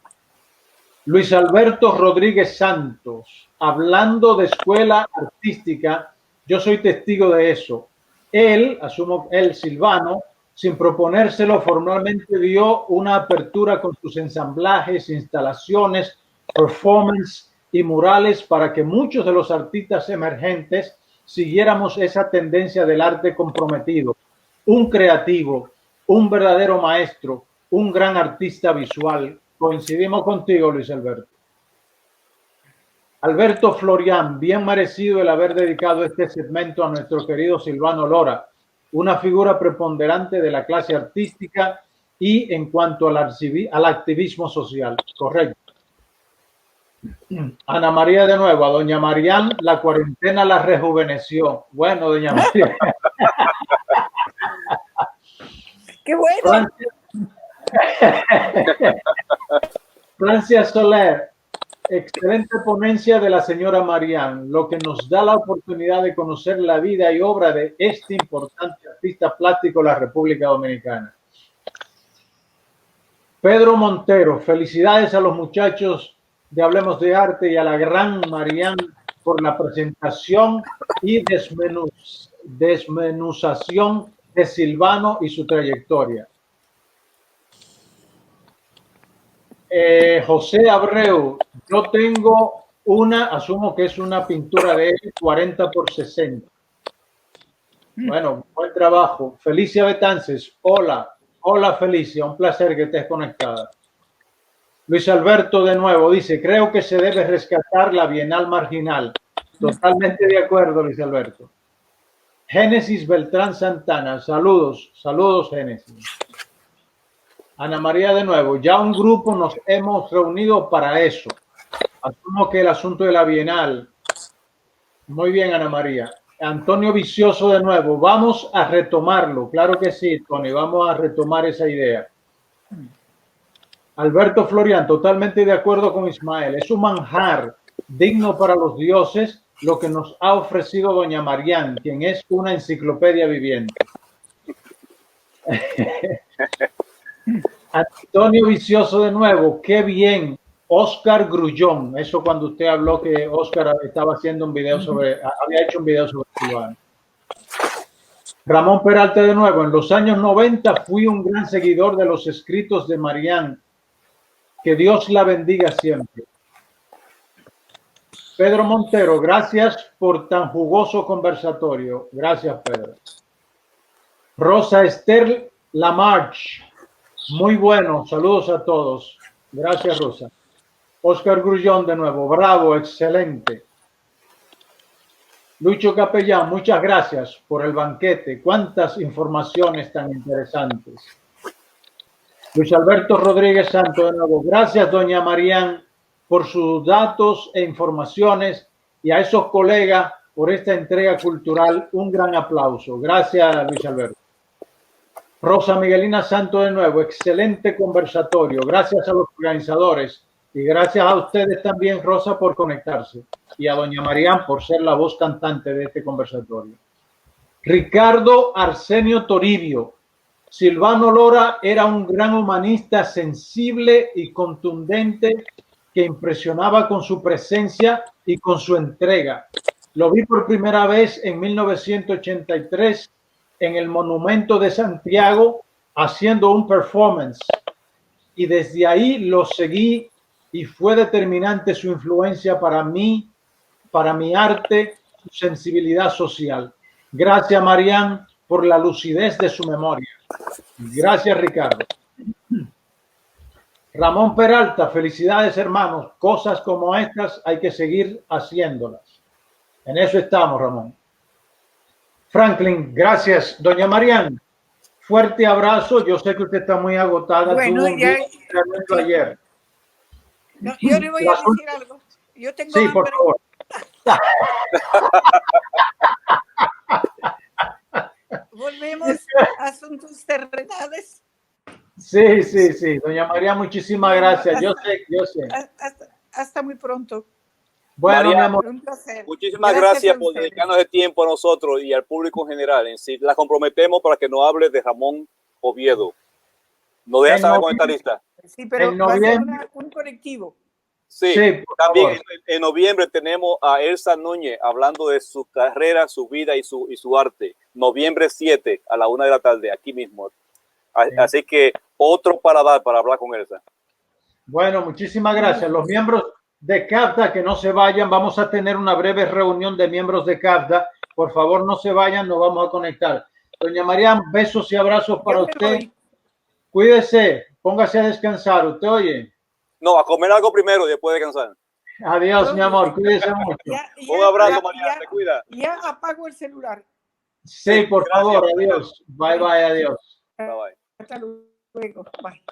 [SPEAKER 2] Luis Alberto Rodríguez Santos, hablando de escuela artística, yo soy testigo de eso. Él, asumo él, Silvano, sin proponérselo formalmente dio una apertura con sus ensamblajes, instalaciones, performance y murales para que muchos de los artistas emergentes siguiéramos esa tendencia del arte comprometido. Un creativo, un verdadero maestro, un gran artista visual. Coincidimos contigo, Luis Alberto. Alberto Florian, bien merecido el haber dedicado este segmento a nuestro querido Silvano Lora, una figura preponderante de la clase artística y en cuanto al activismo social. Correcto. Ana María de nuevo, a doña Marián, la cuarentena la rejuveneció. Bueno, doña María.
[SPEAKER 3] ¡Qué bueno!
[SPEAKER 2] Francia Soler, excelente ponencia de la señora Marián, lo que nos da la oportunidad de conocer la vida y obra de este importante artista plástico de la República Dominicana. Pedro Montero, felicidades a los muchachos de Hablemos de Arte y a la gran Marián por la presentación y desmenuzación de Silvano y su trayectoria. José Abreu, yo tengo una, asumo que es una pintura de él, 40 por 60. Bueno, buen trabajo. Felicia Betances, hola. Hola Felicia, un placer que estés conectada. Luis Alberto de nuevo dice, creo que se debe rescatar la Bienal Marginal. Totalmente de acuerdo, Luis Alberto. Génesis Beltrán Santana, saludos, saludos Génesis. Ana María de nuevo, ya un grupo nos hemos reunido para eso. Asumo que el asunto de la Bienal. Muy bien, Ana María. Antonio Vicioso de nuevo, vamos a retomarlo. Claro que sí, Tony, vamos a retomar esa idea. Alberto Florian, totalmente de acuerdo con Ismael. Es un manjar digno para los dioses lo que nos ha ofrecido doña Marián, quien es una enciclopedia viviente. Antonio Vicioso de nuevo, qué bien. Oscar Grullón, eso cuando usted habló que Oscar estaba haciendo un video sobre, había hecho un video sobre Silvano. Ramón Peralta de nuevo, en los años 90 fui un gran seguidor de los escritos de Marián. Que Dios la bendiga siempre. Pedro Montero, gracias por tan jugoso conversatorio. Gracias, Pedro. Rosa Esther Lamarche, muy bueno. Saludos a todos. Gracias, Rosa. Oscar Grullón de nuevo, bravo, excelente. Lucho Capellán, muchas gracias por el banquete. Cuántas informaciones tan interesantes. Luis Alberto Rodríguez Santo de nuevo, gracias doña Marián por sus datos e informaciones y a esos colegas por esta entrega cultural. Un gran aplauso. Gracias, Luis Alberto. Rosa Miguelina Santo de nuevo, excelente conversatorio. Gracias a los organizadores y gracias a ustedes también, Rosa, por conectarse y a doña Marián por ser la voz cantante de este conversatorio. Ricardo Arsenio Toribio. Silvano Lora era un gran humanista sensible y contundente que impresionaba con su presencia y con su entrega. Lo vi por primera vez en 1983 en el Monumento de Santiago haciendo un performance y desde ahí lo seguí y fue determinante su influencia para mí, para mi arte, su sensibilidad social. Gracias, Marián, por la lucidez de su memoria. Gracias, Ricardo. Ramón Peralta, felicidades, hermanos. Cosas como estas hay que seguir haciéndolas. En eso estamos, Ramón. Franklin, gracias. Doña Marián, fuerte abrazo. Yo sé que usted está muy agotada.
[SPEAKER 3] Bueno,
[SPEAKER 2] tuvo un
[SPEAKER 3] ya,
[SPEAKER 2] día tremendo ayer.
[SPEAKER 3] No, yo le voy a decir algo. Yo tengo
[SPEAKER 2] sí,
[SPEAKER 3] hambre.
[SPEAKER 2] por favor.
[SPEAKER 3] Volvemos a asuntos terrenales.
[SPEAKER 2] Sí, sí, sí. Doña María, muchísimas gracias. Yo sé.
[SPEAKER 3] Hasta muy pronto.
[SPEAKER 2] Bueno,
[SPEAKER 1] María,
[SPEAKER 2] mi amor.
[SPEAKER 3] Un placer.
[SPEAKER 1] Muchísimas gracias por dedicarnos el tiempo a nosotros y al público en general. En sí, la comprometemos para que nos hable de Ramón Oviedo. No deja saber con esta lista.
[SPEAKER 3] Sí, pero va a ser un colectivo.
[SPEAKER 1] Sí,
[SPEAKER 2] sí,
[SPEAKER 1] también en noviembre tenemos a Elsa Núñez hablando de su carrera, su vida y su arte. Noviembre 7 a la 1 de la tarde, aquí mismo. Así que otro para hablar con Elsa.
[SPEAKER 2] Bueno, muchísimas gracias. Los miembros de CAFDA que no se vayan, vamos a tener una breve reunión de miembros de CAFDA. Por favor, no se vayan, nos vamos a conectar. Doña María, besos y abrazos para usted. Cuídese, póngase a descansar. ¿Usted oye?
[SPEAKER 1] No, a comer algo primero y después descansar.
[SPEAKER 2] Adiós, mi amor, cuídese mucho.
[SPEAKER 1] Un abrazo, María, te cuida.
[SPEAKER 3] Ya apago el celular.
[SPEAKER 2] Sí, por favor, adiós. Bye, bye, adiós.
[SPEAKER 1] Bye, bye.
[SPEAKER 3] Hasta luego. Bye.